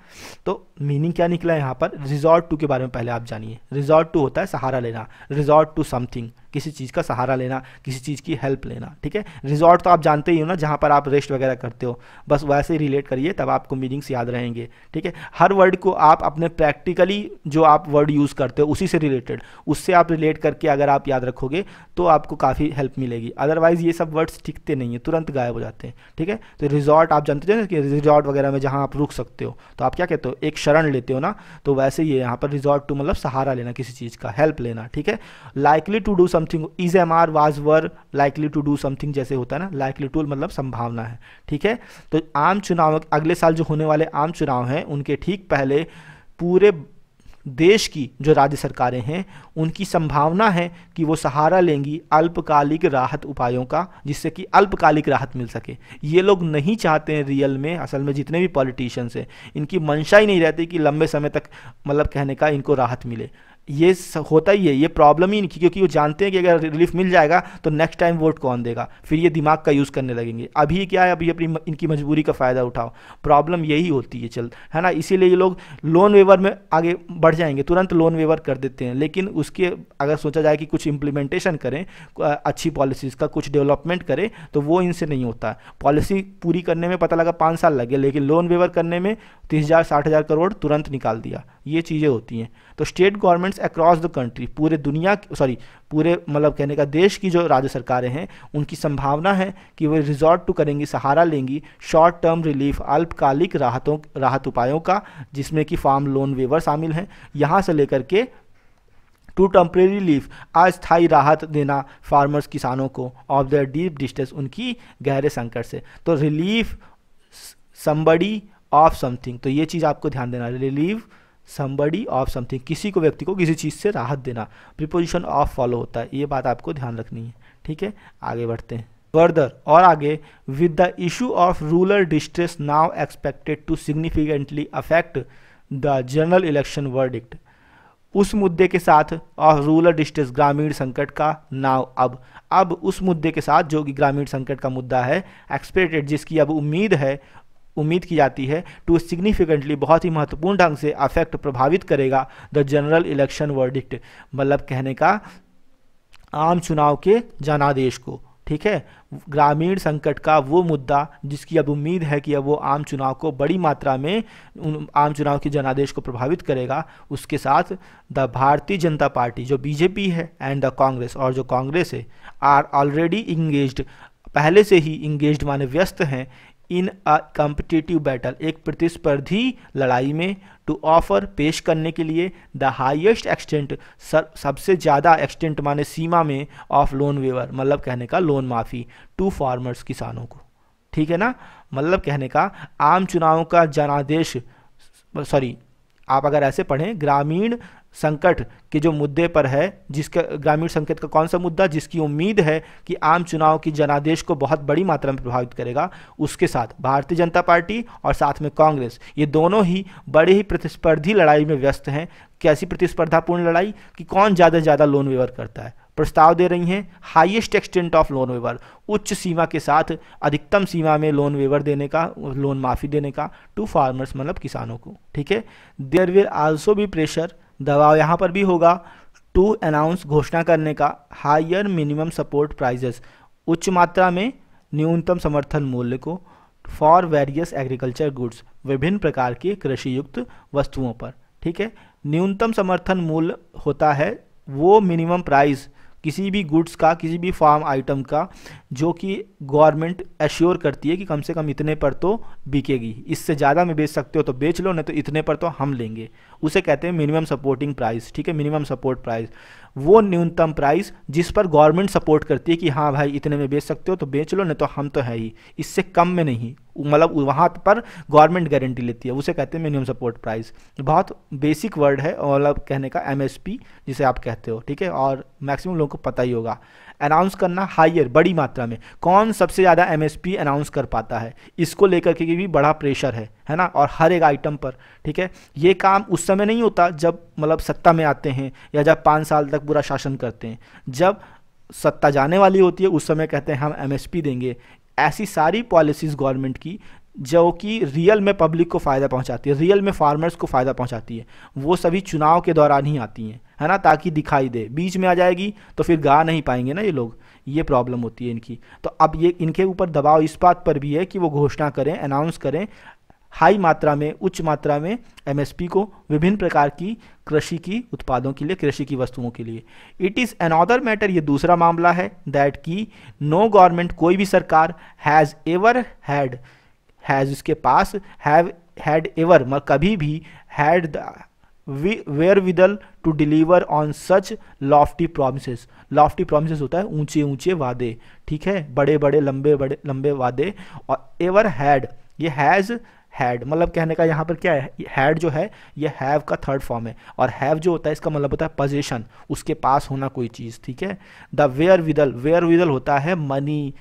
तो मीनिंग क्या निकला है यहाँ पर, रिजॉर्ट टू के बारे में पहले आप जानिए। रिजॉर्ट टू होता है सहारा लेना, रिजॉर्ट टू समथिंग, किसी चीज़ का सहारा लेना, किसी चीज़ की हेल्प लेना, ठीक है। रिजॉर्ट तो आप जानते ही हो ना, जहाँ पर आप रेस्ट वगैरह करते हो, बस वैसे ही रिलेट करिए, तब आपको मीनिंग्स याद रहेंगे, ठीक है। हर वर्ड को आप अपने प्रैक्टिकली जो आप वर्ड यूज़ करते हो उसी से रिलेटेड, उससे आप रिलेट करके अगर आप याद रखोगे तो आपको काफ़ी हेल्प मिलेगी, अदरवाइज ये सब वर्ड्स टिकते नहीं है, तुरंत गायब हो जाते हैं, ठीक है। तो रिजॉर्ट आप जानते हो ना कि रिजॉर्ट वगैरह में जहाँ आप रुक सकते हो, तो आप क्या कहते हो, एक शरण लेते हो ना, तो वैसे ही यहाँ पर रिजॉर्ट टू मतलब सहारा लेना, किसी चीज़ का हेल्प लेना, ठीक है। Likely to do something, is am are was were likely to do something जैसे होता है ना, लाइकली टू मतलब संभावना है, ठीक है। तो आम चुनाव, अगले साल जो होने वाले आम चुनाव हैं उनके ठीक पहले पूरे देश की जो राज्य सरकारें हैं उनकी संभावना है कि वो सहारा लेंगी अल्पकालिक राहत उपायों का, जिससे कि अल्पकालिक राहत मिल सके। ये लोग नहीं चाहते हैं रियल में, असल में जितने भी पॉलिटिशियंस हैं इनकी मंशा ही नहीं रहती कि लंबे समय तक मतलब कहने का इनको राहत मिले, ये होता ही है, ये प्रॉब्लम ही नहीं, क्योंकि वो जानते हैं कि अगर रिलीफ मिल जाएगा तो नेक्स्ट टाइम वोट कौन देगा, फिर ये दिमाग का यूज़ करने लगेंगे। अभी क्या है, अभी अपनी इनकी मजबूरी का फ़ायदा उठाओ, प्रॉब्लम यही होती है, चल है ना। इसीलिए ये लोग लोन वेवर में आगे बढ़ जाएंगे, तुरंत लोन वेवर कर देते हैं, लेकिन उसके अगर सोचा जाए कि कुछ इम्प्लीमेंटेशन करें, अच्छी पॉलिसीज़ का कुछ डेवलपमेंट करें, तो वो इनसे नहीं होता। पॉलिसी पूरी करने में पता लगा 5 साल लगे, लेकिन लोन वेवर करने में 30,000-60,000 करोड़ तुरंत निकाल दिया, ये चीज़ें होती हैं। तो state governments across the country, पूरे दुनिया पूरे मतलब कहने का देश की जो राज्य सरकारें हैं उनकी संभावना है कि वे रिजॉर्ट टू करेंगी, सहारा लेंगी शॉर्ट टर्म रिलीफ, अल्पकालिक राहत उपायों का, जिसमें कि फार्म लोन वेवर शामिल हैं, यहाँ से लेकर के टू टेम्परेरी रिलीफ, अस्थायी राहत देना फार्मर्स किसानों को, ऑफ देयर डीप डिस्ट्रेस, उनकी गहरे संकट से। तो रिलीफ समबडी ऑफ समथिंग, तो ये चीज़ आपको ध्यान देना, रिलीव समबडी ऑफ समथिंग, किसी को, व्यक्ति को किसी चीज़ से राहत देना, प्रीपोजिशन ऑफ फॉलो होता है, ये बात आपको ध्यान रखनी है, ठीक है। आगे बढ़ते हैं फर्दर, और आगे, with the issue of rural distress now expected to significantly affect the general election verdict, उस मुद्दे के साथ ऑफ रूरल डिस्ट्रेस, ग्रामीण संकट का, नाउ अब उस मुद्दे के साथ जो कि ग्रामीण संकट का मुद्दा है, एक्सपेक्टेड जिसकी अब उम्मीद की जाती है, टू सिग्निफिकेंटली बहुत ही महत्वपूर्ण ढंग से अफेक्ट प्रभावित करेगा द जनरल इलेक्शन वर्डिक्ट, मतलब कहने का आम चुनाव के जनादेश को, ठीक है। ग्रामीण संकट का वो मुद्दा जिसकी अब उम्मीद है कि अब वो आम चुनाव को बड़ी मात्रा में आम चुनाव के जनादेश को प्रभावित करेगा, उसके साथ द भारतीय जनता पार्टी जो बीजेपी है एंड द कांग्रेस, और जो कांग्रेस है, आर ऑलरेडी इंगेज्ड, पहले से ही इंगेज्ड माने व्यस्त हैं, इन अ कम्पिटिटिव बैटल, एक प्रतिस्पर्धी लड़ाई में, टू ऑफर, पेश करने के लिए, द हाईएस्ट एक्सटेंट, सबसे ज़्यादा एक्सटेंट माने सीमा में, ऑफ लोन वेवर, मतलब कहने का लोन माफ़ी, टू फार्मर्स, किसानों को, ठीक है ना। मतलब कहने का आम चुनावों का जनादेश, सॉरी आप अगर ऐसे पढ़ें, ग्रामीण संकट के जो मुद्दे पर है, जिसका ग्रामीण संकट का कौन सा मुद्दा जिसकी उम्मीद है कि आम चुनाव की जनादेश को बहुत बड़ी मात्रा में प्रभावित करेगा, उसके साथ भारतीय जनता पार्टी और साथ में कांग्रेस, ये दोनों ही बड़े ही प्रतिस्पर्धी लड़ाई में व्यस्त हैं। कैसी प्रतिस्पर्धापूर्ण लड़ाई कि कौन ज़्यादा से ज़्यादा लोन वेवर करता है। प्रस्ताव दे रही हैं highest extent of loan waiver, उच्च सीमा के साथ अधिकतम सीमा में लोन वेवर देने का, लोन माफ़ी देने का, टू फार्मर्स मतलब किसानों को, ठीक है। There will also be pressure, दबाव यहाँ पर भी होगा, टू अनाउंस, घोषणा करने का, हायर मिनिमम सपोर्ट प्राइजेस, उच्च मात्रा में न्यूनतम समर्थन मूल्य को, फॉर वेरियस एग्रीकल्चर गुड्स, विभिन्न प्रकार के कृषि युक्त वस्तुओं पर, ठीक है। न्यूनतम समर्थन मूल्य होता है वो मिनिमम प्राइस किसी भी गुड्स का, किसी भी फार्म आइटम का, जो कि गवर्नमेंट एश्योर करती है कि कम से कम इतने पर तो बिकेगी, इससे ज़्यादा में बेच सकते हो तो बेच लो, नहीं तो इतने पर तो हम लेंगे, उसे कहते हैं मिनिमम सपोर्टिंग प्राइस, ठीक है। मिनिमम सपोर्ट प्राइस वो न्यूनतम प्राइस जिस पर गवर्नमेंट सपोर्ट करती है कि हाँ भाई इतने में बेच सकते हो तो बेच लो, नहीं तो हम तो है ही, इससे कम में नहीं, मतलब वहाँ पर गवर्नमेंट गारंटी लेती है, उसे कहते हैं मिनिमम सपोर्ट प्राइस। बहुत बेसिक वर्ड है, मतलब कहने का एमएसपी जिसे आप कहते हो, ठीक है, और मैक्सिमम लोगों को पता ही होगा। अनाउंस करना हायर, बड़ी मात्रा में, कौन सबसे ज़्यादा एमएसपी अनाउंस कर पाता है, इसको लेकर के भी बड़ा प्रेशर है ना, और हर एक आइटम पर, ठीक है। ये काम उस समय नहीं होता जब मतलब सत्ता में आते हैं या जब 5 साल तक पूरा शासन करते हैं, जब सत्ता जाने वाली होती है उस समय कहते हैं हम एमएसपी देंगे। ऐसी सारी पॉलिसीज़ गवर्नमेंट की जो कि रियल में पब्लिक को फ़ायदा पहुंचाती है, रियल में फार्मर्स को फ़ायदा पहुंचाती है, वो सभी चुनाव के दौरान ही आती हैं, है ना, ताकि दिखाई दे। बीच में आ जाएगी तो फिर गा नहीं पाएंगे ना ये लोग, ये प्रॉब्लम होती है इनकी। तो अब ये इनके ऊपर दबाव इस बात पर भी है कि वो घोषणा करें, अनाउंस करें हाई मात्रा में, उच्च मात्रा में एमएसपी को विभिन्न प्रकार की कृषि की उत्पादों के लिए, कृषि की वस्तुओं के लिए। इट इज़ अनदर मैटर, ये दूसरा मामला है, दैट की नो गवर्नमेंट, कोई भी सरकार, हैज़ एवर हैड, हैज़ इसके पास, हैव हैड एवर मतलब कभी भी, had wherewithal to deliver on such lofty promises, lofty promises होता है ऊंचे ऊंचे वादे, ठीक है, बड़े बड़े लंबे वादे, और एवर हैड, ये हैज़ हैड मतलब कहने का यहाँ पर क्या है, हैड जो है ये हैव का थर्ड फॉर्म है, और हैव जो होता है इसका मतलब होता है पोजीशन, उसके पास होना कोई चीज़, ठीक है। द वेयर विदल होता है मनी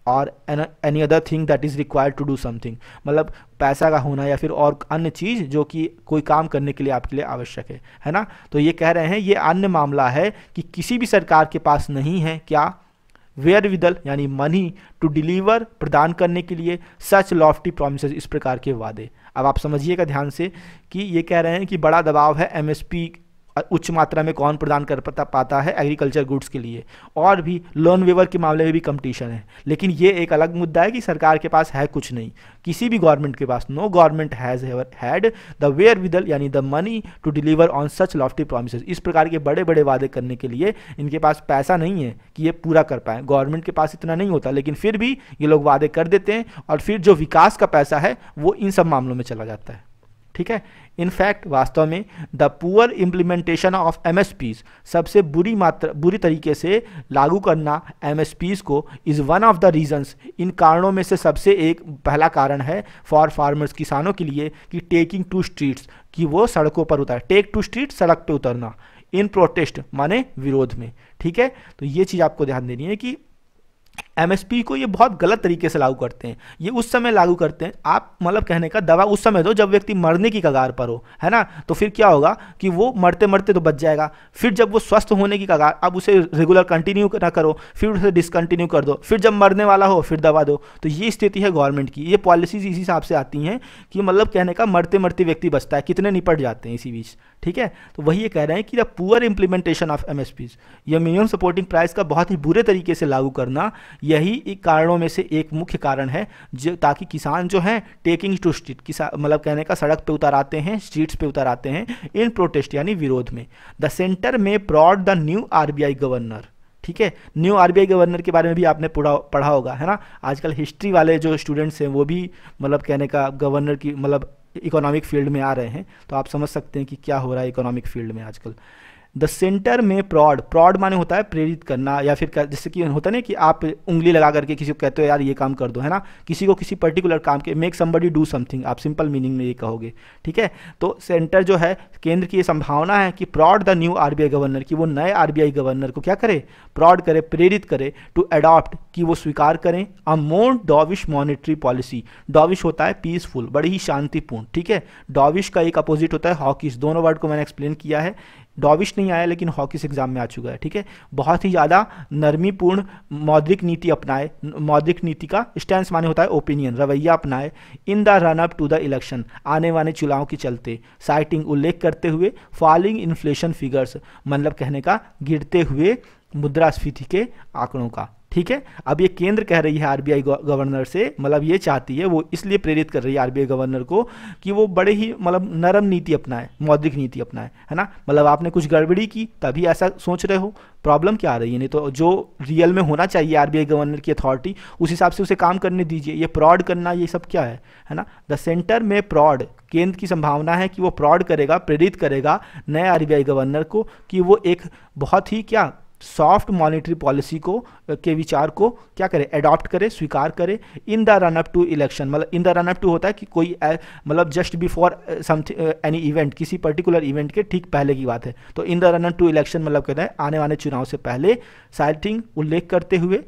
और any other thing that is required to do something, मतलब पैसा का होना या फिर और अन्य चीज़ जो कि कोई काम करने के लिए आपके लिए आवश्यक है ना। तो ये कह रहे हैं ये अन्य मामला है कि किसी भी सरकार के पास नहीं है क्या, वेयर विदल यानी मनी, टू डिलीवर प्रदान करने के लिए, सच लॉफ्टी प्रोमिसेस इस प्रकार के वादे। अब आप समझिएगा ध्यान से कि ये कह रहे हैं कि बड़ा दबाव है एमएसपी उच्च मात्रा में कौन प्रदान कर पाता है एग्रीकल्चर गुड्स के लिए, और भी लोन वेवर के मामले में भी कंपटीशन है। लेकिन ये एक अलग मुद्दा है कि सरकार के पास है कुछ नहीं, किसी भी गवर्नमेंट के पास, no government has had the wherewithal यानी the money to deliver on such lofty promises, इस प्रकार के बड़े बड़े वादे करने के लिए इनके पास पैसा नहीं है कि ये पूरा कर पाए। गवर्नमेंट के पास इतना नहीं होता, लेकिन फिर भी ये लोग वादे कर देते हैं, और फिर जो विकास का पैसा है वो इन सब मामलों में चला जाता है, ठीक है। इनफैक्ट वास्तव में the poor implementation of MSPs, सबसे बुरी तरीके से लागू करना एमएसपीज को, is one of the reasons, इन कारणों में से सबसे एक पहला कारण है फॉर फार्मर्स, किसानों के लिए, कि टेकिंग टू स्ट्रीट्स, कि वो सड़कों पर उतर, टेक टू स्ट्रीट सड़क पे उतरना, इन प्रोटेस्ट माने विरोध में, ठीक है। तो ये चीज़ आपको ध्यान देनी है कि एमएसपी को ये बहुत गलत तरीके से लागू करते हैं। ये उस समय लागू करते हैं, आप मतलब कहने का दवा उस समय दो जब व्यक्ति मरने की कगार पर हो, है ना, तो फिर क्या होगा कि वो मरते मरते तो बच जाएगा, फिर जब वो स्वस्थ होने की कगार, अब उसे रेगुलर कंटिन्यू ना करो, फिर उसे डिसकंटिन्यू कर दो, फिर जब मरने वाला हो फिर दवा दो। तो ये स्थिति है गवर्नमेंट की, ये पॉलिसीज इसी हिसाब से आती हैं कि मतलब कहने का मरते मरते व्यक्ति बचता है, कितने निपट जाते हैं इसी बीच, ठीक है। तो वही ये कह रहे हैं कि द पुअर इंप्लीमेंटेशन ऑफ एमएसपीज, यह मिनिमम सपोर्टिंग प्राइस का बहुत ही बुरे तरीके से लागू करना, यही एक कारणों में से एक मुख्य कारण है जो ताकि किसान जो हैं टेकिंग टू स्ट्रीट, किसान मतलब कहने का सड़क पे उतर आते हैं, स्ट्रीट्स पे उतर आते हैं इन प्रोटेस्ट यानी विरोध में। द सेंटर में प्रॉड द न्यू आरबीआई गवर्नर, ठीक है, न्यू आरबीआई गवर्नर के बारे में भी आपने पढ़ा होगा, है ना। आजकल हिस्ट्री वाले जो स्टूडेंट्स हैं वो भी मतलब कहने का गवर्नर की मतलब इकोनॉमिक फील्ड में आ रहे हैं, तो आप समझ सकते हैं कि क्या हो रहा है इकोनॉमिक फील्ड में आजकल। द सेंटर में प्रॉड माने होता है प्रेरित करना, या फिर जैसे कि होता है ना कि आप उंगली लगा करके किसी को कहते हो यार ये काम कर दो, है ना, किसी को किसी पर्टिकुलर काम के, मेक समबडी डू समथिंग, आप सिंपल मीनिंग में ये कहोगे, ठीक है। तो सेंटर जो है, केंद्र की ये संभावना है कि प्रॉड द न्यू आरबीआई गवर्नर, कि वो नए आरबीआई गवर्नर को क्या करे, प्रॉड करे, प्रेरित करे, टू अडॉप्ट, कि वो स्वीकार करें अ मोर डॉविश मॉनेटरी पॉलिसी। डॉविश होता है पीसफुल, बड़ी ही शांतिपूर्ण, ठीक है। डॉविश का एक अपोजिट होता है हॉकिश, दोनों वर्ड को मैंने एक्सप्लेन किया है। डॉविश नहीं आया लेकिन हॉकिस एग्जाम में आ चुका है, ठीक है। बहुत ही ज़्यादा नरमीपूर्ण मौद्रिक नीति अपनाए, मौद्रिक नीति का स्टैंस माने होता है ओपिनियन, रवैया अपनाए in the run up to the election, आने वाले चुनाव के चलते, साइटिंग उल्लेख करते हुए फॉलिंग इन्फ्लेशन फिगर्स, मतलब कहने का गिरते हुए मुद्रास्फीति के आंकड़ों का, ठीक है। अब ये केंद्र कह रही है आरबीआई गवर्नर से, मतलब ये चाहती है, वो इसलिए प्रेरित कर रही है आरबीआई गवर्नर को कि वो बड़े ही मतलब नरम नीति अपनाए, मौद्रिक नीति अपनाए, है ना। मतलब आपने कुछ गड़बड़ी की तभी ऐसा सोच रहे हो, प्रॉब्लम क्या आ रही है, नहीं तो जो रियल में होना चाहिए आरबीआई गवर्नर की अथॉरिटी उस हिसाब से उसे काम करने दीजिए। ये प्रॉड करना ये सब क्या है ना। द सेंटर में प्रॉड, केंद्र की संभावना है कि वो प्रॉड करेगा, प्रेरित करेगा नए आरबीआई गवर्नर को कि वो एक बहुत ही क्या सॉफ्ट मॉनेटरी पॉलिसी को के विचार को क्या करे, अडॉप्ट करे, स्वीकार करे in the run up to election. मतलब in the run up to होता है कि कोई मतलब just before something any event, किसी पर्टिकुलर इवेंट के ठीक पहले की बात है। तो in the run up to election मतलब कहते हैं आने वाले चुनाव से पहले, साइटिंग उल्लेख करते हुए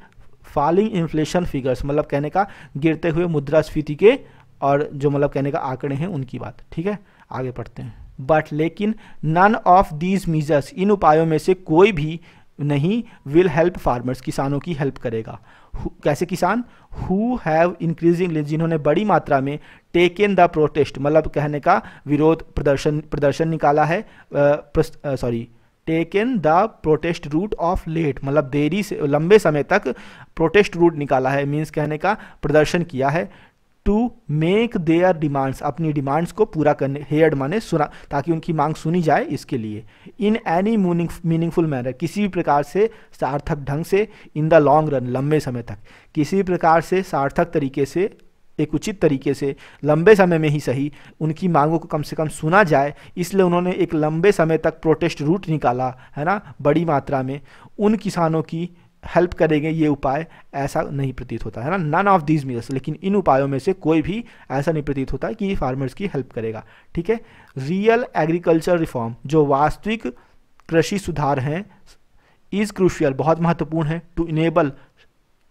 फॉलिंग इन्फ्लेशन फिगर्स, मतलब कहने का गिरते हुए मुद्रास्फीति के और जो मतलब कहने का आंकड़े हैं उनकी बात, ठीक है। आगे पढ़ते हैं। बट लेकिन नन ऑफ दीज मीजर्स, इन उपायों में से कोई भी नहीं विल हेल्प फार्मर्स, किसानों की हेल्प करेगा। कैसे किसान, हु हैव इंक्रीजिंगली, जिन्होंने बड़ी मात्रा में टेकन द प्रोटेस्ट, मतलब कहने का विरोध प्रदर्शन निकाला है, taken the protest route of late, मतलब देरी से लंबे समय तक प्रोटेस्ट रूट निकाला है, मीन्स कहने का प्रदर्शन किया है, टू मेक देयर डिमांड्स, अपनी डिमांड्स को पूरा करने, हेयर्ड माने सुना, ताकि उनकी मांग सुनी जाए, इसके लिए। इन एनी मीनिंगफुल मैनर, किसी भी प्रकार से सार्थक ढंग से, इन द लॉन्ग रन, लंबे समय तक, किसी भी प्रकार से सार्थक तरीके से, एक उचित तरीके से, लंबे समय में ही सही, उनकी मांगों को कम से कम सुना जाए, इसलिए उन्होंने एक लंबे समय तक प्रोटेस्ट रूट निकाला, है ना, बड़ी मात्रा में। उन किसानों की हेल्प करेंगे ये उपाय, ऐसा नहीं प्रतीत होता है ना, नन ऑफ दीज मीजर्स, लेकिन इन उपायों में से कोई भी ऐसा नहीं प्रतीत होता कि ये फार्मर्स की हेल्प करेगा, ठीक है। रियल एग्रीकल्चर रिफॉर्म, जो वास्तविक कृषि सुधार हैं, इज क्रूशियल, बहुत महत्वपूर्ण है, टू इनेबल,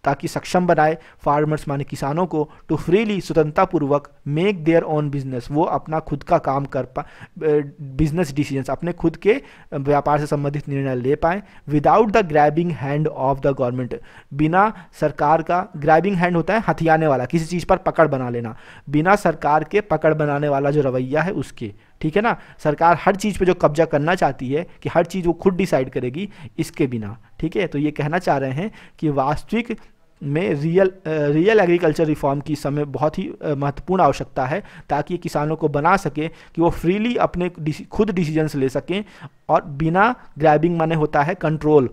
ताकि सक्षम बनाए, फार्मर्स माने किसानों को, टू फ्रीली, स्वतंत्रतापूर्वक, मेक देयर ओन बिजनेस, वो अपना खुद का काम कर बिजनेस डिसीजंस, अपने खुद के व्यापार से संबंधित निर्णय ले पाए, without the grabbing hand of the government, बिना सरकार का, ग्रैबिंग हैंड होता है हथियाने वाला, किसी चीज़ पर पकड़ बना लेना, बिना सरकार के पकड़ बनाने वाला जो रवैया है उसके, ठीक है ना। सरकार हर चीज़ पे जो कब्जा करना चाहती है कि हर चीज़ वो खुद डिसाइड करेगी, इसके बिना, ठीक है। तो ये कहना चाह रहे हैं कि वास्तविक में रियल एग्रीकल्चर रिफॉर्म की समय बहुत ही महत्वपूर्ण आवश्यकता है, ताकि किसानों को बना सके कि वो फ्रीली अपने खुद डिसीजंस ले सकें, और बिना ग्रैबिंग माने होता है control,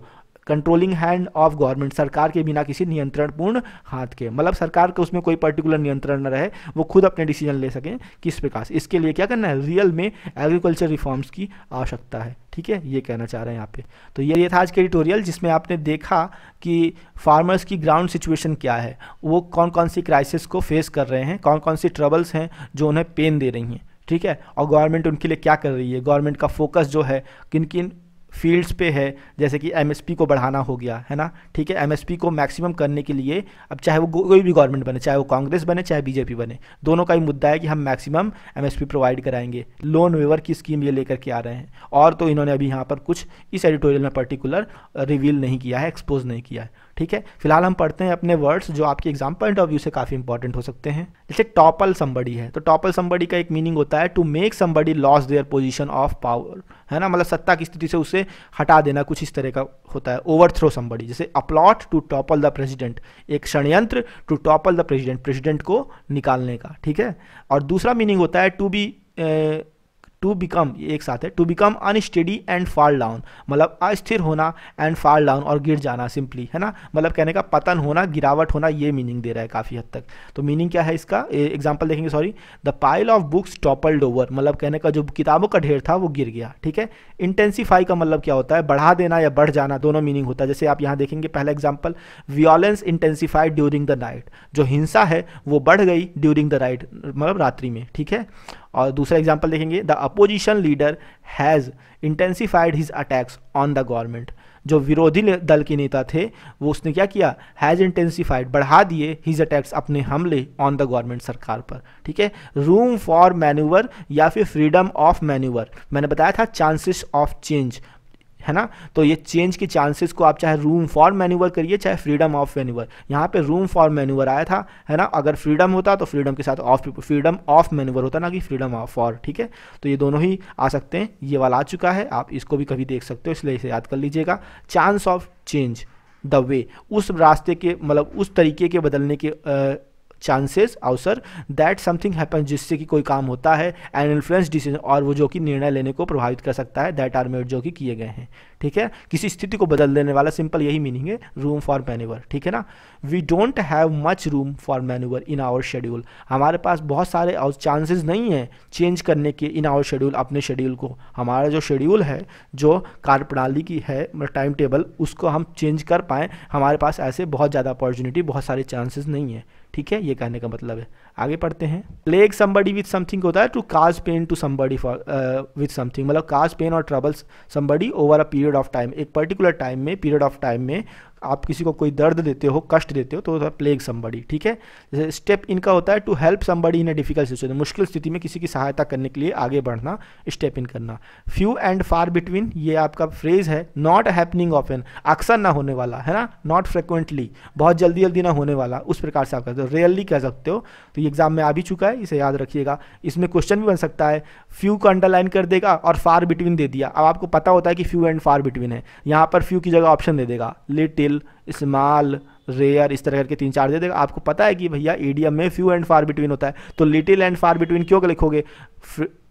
controlling hand of government, सरकार के बिना किसी नियंत्रणपूर्ण हाथ के, मतलब सरकार का उसमें कोई पर्टिकुलर नियंत्रण न रहे, वो खुद अपने डिसीजन ले सकें किस प्रकार से। इसके लिए क्या करना है, रियल में एग्रीकल्चर रिफॉर्म्स की आवश्यकता है, ठीक है, ये कहना चाह रहे हैं यहाँ पे। तो ये था आज के एडिटोरियल, जिसमें आपने देखा कि फार्मर्स की ग्राउंड सिचुएशन क्या है, वो कौन कौन सी क्राइसिस को फेस कर रहे हैं, कौन कौन सी ट्रबल्स हैं जो उन्हें पेन दे रही हैं, ठीक है, और गवर्नमेंट उनके लिए क्या कर रही है, गवर्नमेंट का फोकस जो है किन किन फील्ड्स पे है, जैसे कि एमएसपी को बढ़ाना हो गया, है ना, ठीक है। एमएसपी को मैक्सिमम करने के लिए, अब चाहे वो कोई भी गवर्नमेंट बने, चाहे वो कांग्रेस बने चाहे बीजेपी बने, दोनों का ही मुद्दा है कि हम मैक्सिमम एमएसपी प्रोवाइड कराएंगे। लोन वेवर की स्कीम ये लेकर के आ रहे हैं, और तो इन्होंने अभी यहाँ पर कुछ इस एडिटोरियल में पर्टिकुलर रिवील नहीं किया है, एक्सपोज नहीं किया है, ठीक। ठीक है। फिलहाल हम पढ़ते हैं अपने वर्ड्स जो आपके एग्जाम पॉइंट ऑफ व्यू से काफ़ी इंपॉर्टेंट हो सकते हैं। जैसे टॉपल समबडी है, तो टॉपल समबडी का एक मीनिंग होता है to make somebody lose their position of power, है ना, मतलब सत्ता की स्थिति से उसे हटा देना, कुछ इस तरह का होता है। ओवरथ्रो समबडी, जैसे a plot to topple the president, एक षड्यंत्र to topple the president, president को निकालने का, ठीक है। और दूसरा मीनिंग होता है टू बिकम, ये एक साथ है, to become unsteady and fall down, मतलब अस्थिर होना एंड फॉल डाउन और गिर जाना सिंपली, है ना, मतलब कहने का पतन होना, गिरावट होना, ये मीनिंग दे रहा है काफ़ी हद तक। तो मीनिंग क्या है इसका, एग्जांपल देखेंगे, sorry, the pile of books toppled over, मतलब कहने का जो किताबों का ढेर था वो गिर गया, ठीक है। इंटेंसीफाई का मतलब क्या होता है, बढ़ा देना या बढ़ जाना, दोनों मीनिंग होता है। जैसे आप यहाँ देखेंगे पहला example, violence intensified during the night, जो हिंसा है वो बढ़ गई ड्यूरिंग द नाइट, मतलब रात्रि में, ठीक है। और दूसरा एग्जांपल देखेंगे, the opposition leader has intensified his attacks on the government, जो विरोधी दल के नेता थे वो उसने क्या किया, हैज़ इंटेंसीफाइड, बढ़ा दिए, हिज अटैक्स, अपने हमले, ऑन द गवर्नमेंट, सरकार पर, ठीक है। रूम फॉर मैन्यूवर या फिर फ्रीडम ऑफ मैन्यूवर, मैंने बताया था चांसेस ऑफ चेंज, है ना, तो ये चेंज के चांसेस को आप चाहे रूम फॉर मैन्यूवर करिए चाहे फ्रीडम ऑफ मैन्यूवर, यहाँ पे रूम फॉर मैन्यूवर आया था, है ना, अगर फ्रीडम होता तो फ्रीडम के साथ फ्रीडम ऑफ मैन्यूवर होता ना कि फ्रीडम ऑफ फॉर, ठीक है। तो ये दोनों ही आ सकते हैं, ये वाला आ चुका है, आप इसको भी कभी देख सकते हो, इसलिए इसे याद कर लीजिएगा। Chance of change, the way, उस रास्ते के, मतलब उस तरीके के बदलने के चांसेस, अवसर, दैट समथिंग हैपन, जिससे कि कोई काम होता है, एंड इन्फ्लुएंस डिसीजन, और वो जो कि निर्णय लेने को प्रभावित कर सकता है, दैट आर मेड, जो कि किए गए हैं, ठीक है। किसी स्थिति को बदल देने वाला, सिंपल यही मीनिंग है रूम फॉर मैन्यूवर, ठीक है ना। We don't have much room for manoeuvre in our schedule, हमारे पास बहुत सारे चांसेस नहीं है चेंज करने के, इन आवर शेड्यूल, अपने शेड्यूल को, हमारा जो शेड्यूल है, जो कार्यप्रणाली की है, टाइम टेबल, उसको हम चेंज कर पाएँ, हमारे पास ऐसे बहुत ज़्यादा अपॉर्चुनिटी, बहुत सारे चांसेस नहीं है, ठीक है, ये कहने का मतलब है। आगे पढ़ते हैं। प्लेग समबडी विथ समथिंग होता है to cause pain to somebody for with something, मतलब काज पेन और troubles somebody over a period of time, एक पर्टिकुलर टाइम में, पीरियड ऑफ टाइम में आप किसी को कोई दर्द देते हो, कष्ट देते हो, तो होता है प्लेग समबडी, ठीक है। जैसे स्टेप इनका होता है to help somebody in a difficult situation, मुश्किल स्थिति में किसी की सहायता करने के लिए आगे बढ़ना, स्टेप इन करना। फ्यू एंड फार बिटवीन, ये आपका फ्रेज है, नॉट हैपनिंग ऑफन, अक्सर ना होने वाला, है ना, नॉट फ्रिक्वेंटली, बहुत जल्दी जल्दी ना होने वाला, उस प्रकार से आप कहते हो, रेयरली कह सकते हो। तो ये एग्जाम में आ भी चुका है, इसे याद रखिएगा। इसमें क्वेश्चन भी बन सकता है, फ्यू को अंडरलाइन कर देगा और फार बिटवीन दे दिया, अब आपको पता होता है कि फ्यू एंड फार बिटवीन है, यहाँ पर फ्यू की जगह ऑप्शन दे देगा, लिटिल, स्मॉल, रेयर, इस तरह करके 3-4 दे देगा। आपको पता है कि भैया ईडियम में फ्यू एंड फार बिटवीन होता है, तो लिटिल एंड फार बिटवीन क्यों लिखोगे,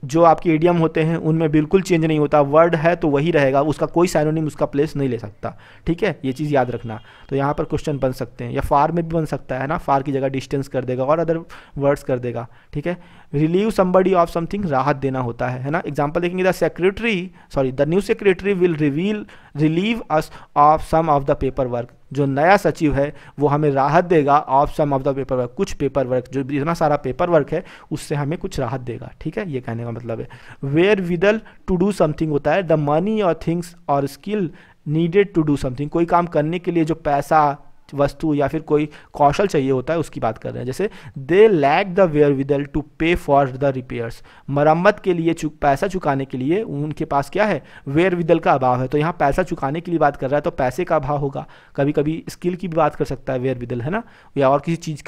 जो आपके ईडियम होते हैं उनमें बिल्कुल चेंज नहीं होता, वर्ड है तो वही रहेगा, उसका कोई साइनोनिम उसका प्लेस नहीं ले सकता, ठीक है, ये चीज़ याद रखना। तो यहाँ पर क्वेश्चन बन सकते हैं, या फार में भी बन सकता है ना, फार की जगह डिस्टेंस कर देगा और अदर वर्ड्स कर देगा, ठीक है। रिलीव समबडी ऑफ समथिंग, राहत देना होता है ना। एग्जाम्पल देखेंगे, the new secretary will relieve us of some of the paper work, जो नया सचिव है वो हमें राहत देगा of some of the paper work, कुछ पेपर वर्क, जो इतना सारा पेपर वर्क है उससे हमें कुछ राहत देगा, ठीक है, ये कहने का मतलब है। Wherewithal to do something होता है द मनी और थिंग्स और skill needed to do something, कोई काम करने के लिए जो पैसा, वस्तु या फिर कोई कौशल चाहिए होता है उसकी बात कर रहे हैं। जैसे they lack the wherewithal to pay for the repairs, मरम्मत के लिए पैसा चुकाने के लिए उनके पास क्या है, वेयर विदल का अभाव है। तो यहाँ पैसा चुकाने के लिए बात कर रहा है तो पैसे का अभाव होगा, कभी कभी स्किल की भी बात कर सकता है वेयर विदल, है ना, या और किसी चीज़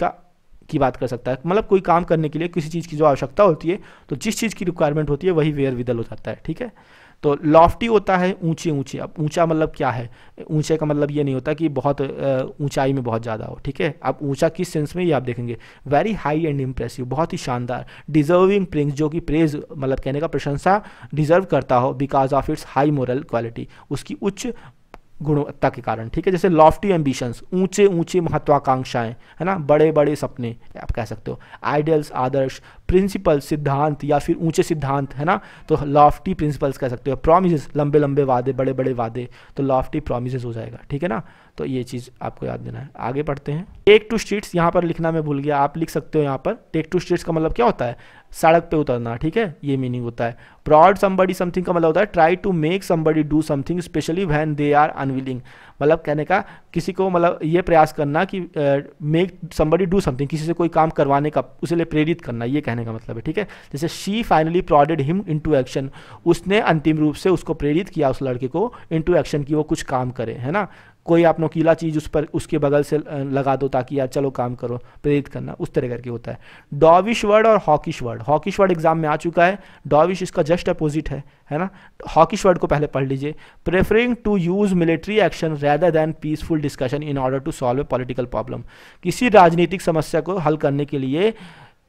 की बात कर सकता है, मतलब कोई काम करने के लिए किसी चीज़ की जो आवश्यकता होती है, तो जिस चीज़ की रिक्वायरमेंट होती है वही वेयर विदल हो जाता है, ठीक है। तो लॉफ्टी होता है ऊंचे ऊंचे, अब ऊंचा मतलब क्या है, ऊंचे का मतलब ये नहीं होता कि बहुत ऊंचाई में बहुत ज़्यादा हो, ठीक है। अब ऊंचा किस सेंस में ये आप देखेंगे, वेरी हाई एंड इम्प्रेसिव, बहुत ही शानदार, डिजर्विंग प्रेज, जो कि प्रेज मतलब कहने का प्रशंसा डिजर्व करता हो, because of its high moral quality, उसकी उच्च गुणवत्ता के कारण, ठीक है। जैसे लॉफ्टी एम्बिशंस, ऊंचे ऊंचे महत्वाकांक्षाएं, है ना, बड़े बड़े सपने आप कह सकते हो। आइडियल्स, आदर्श, प्रिंसिपल, सिद्धांत या फिर ऊंचे सिद्धांत, है ना, तो लॉफ्टी प्रिंसिपल्स कह सकते हो। प्रोमिसेस, लंबे लंबे वादे, बड़े बड़े वादे, तो लॉफ्टी प्रोमिसेस हो जाएगा, ठीक है ना। तो ये चीज़ आपको याद देना है। आगे पढ़ते हैं। टेक टू स्ट्रीट्स, यहाँ पर लिखना मैं भूल गया, आप लिख सकते हो यहाँ पर। टेक टू स्ट्रीट्स का मतलब क्या होता है, सड़क पे उतरना, ठीक है, ये मीनिंग होता है। प्रॉड समबडी समथिंग का मतलब होता है try to make somebody do something especially when they are unwilling, मतलब कहने का किसी को मतलब ये प्रयास करना कि मेक समबडी डू समथिंग, किसी से कोई काम करवाने का, उसे लिए प्रेरित करना, ये कहने का मतलब है, ठीक है। जैसे she finally प्रॉडेड him into action, उसने अंतिम रूप से उसको प्रेरित किया, उस लड़के को इनटू एक्शन की वो कुछ काम करे, है ना। कोई आप नोकीला चीज़ उस पर उसके बगल से लगा दो ताकि यार चलो काम करो, प्रेरित करना, उस तरह करके होता है। डॉविश वर्ड और hawkish word, hawkish word exam में आ चुका है, डॉविश इसका जस्ट अपोजिट है ना। हॉकिश वर्ड को पहले पढ़ लीजिए। Preferring to use military action rather than peaceful discussion in order to solve a political problem, किसी राजनीतिक समस्या को हल करने के लिए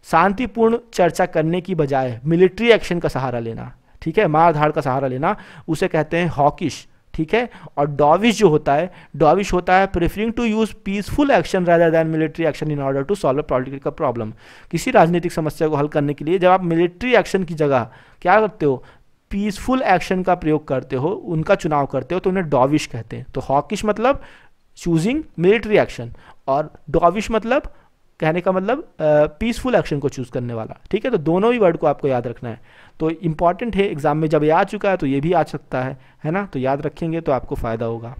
शांतिपूर्ण चर्चा करने की बजाय मिलिट्री एक्शन का सहारा लेना, ठीक है, मार धाड़ का सहारा लेना, उसे कहते हैं हॉकिश, ठीक है। और डॉविश जो होता है, डॉविश होता है preferring to use peaceful action rather than military action in order to solve political problem, किसी राजनीतिक समस्या को हल करने के लिए जब आप मिलिट्री एक्शन की जगह क्या करते हो, पीसफुल एक्शन का प्रयोग करते हो, उनका चुनाव करते हो, तो उन्हें डॉविश कहते हैं। तो हॉकिश मतलब चूजिंग मिलिट्री एक्शन, और डॉविश मतलब कहने का मतलब पीसफुल एक्शन को चूज करने वाला, ठीक है। तो दोनों ही वर्ड को आपको याद रखना है, तो इंपॉर्टेंट है, एग्जाम में जब ये आ चुका है तो ये भी आ सकता है ना, तो याद रखेंगे तो आपको फ़ायदा होगा।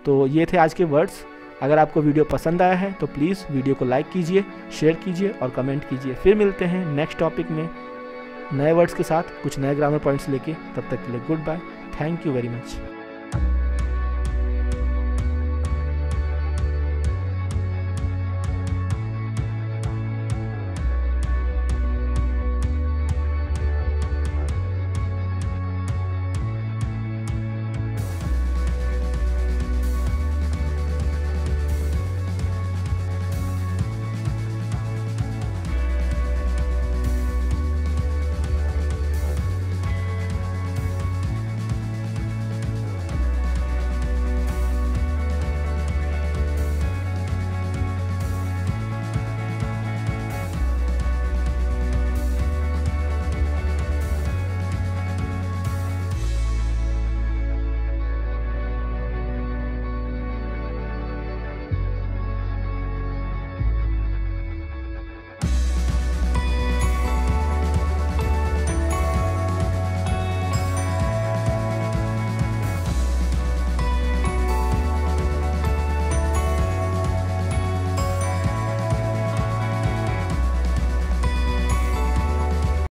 तो ये थे आज के वर्ड्स। अगर आपको वीडियो पसंद आया है तो प्लीज़ वीडियो को लाइक कीजिए, शेयर कीजिए और कमेंट कीजिए। फिर मिलते हैं नेक्स्ट टॉपिक में नए वर्ड्स के साथ, कुछ नए ग्रामर पॉइंट्स लेके। तब तक के लिए good bye, thank you very much.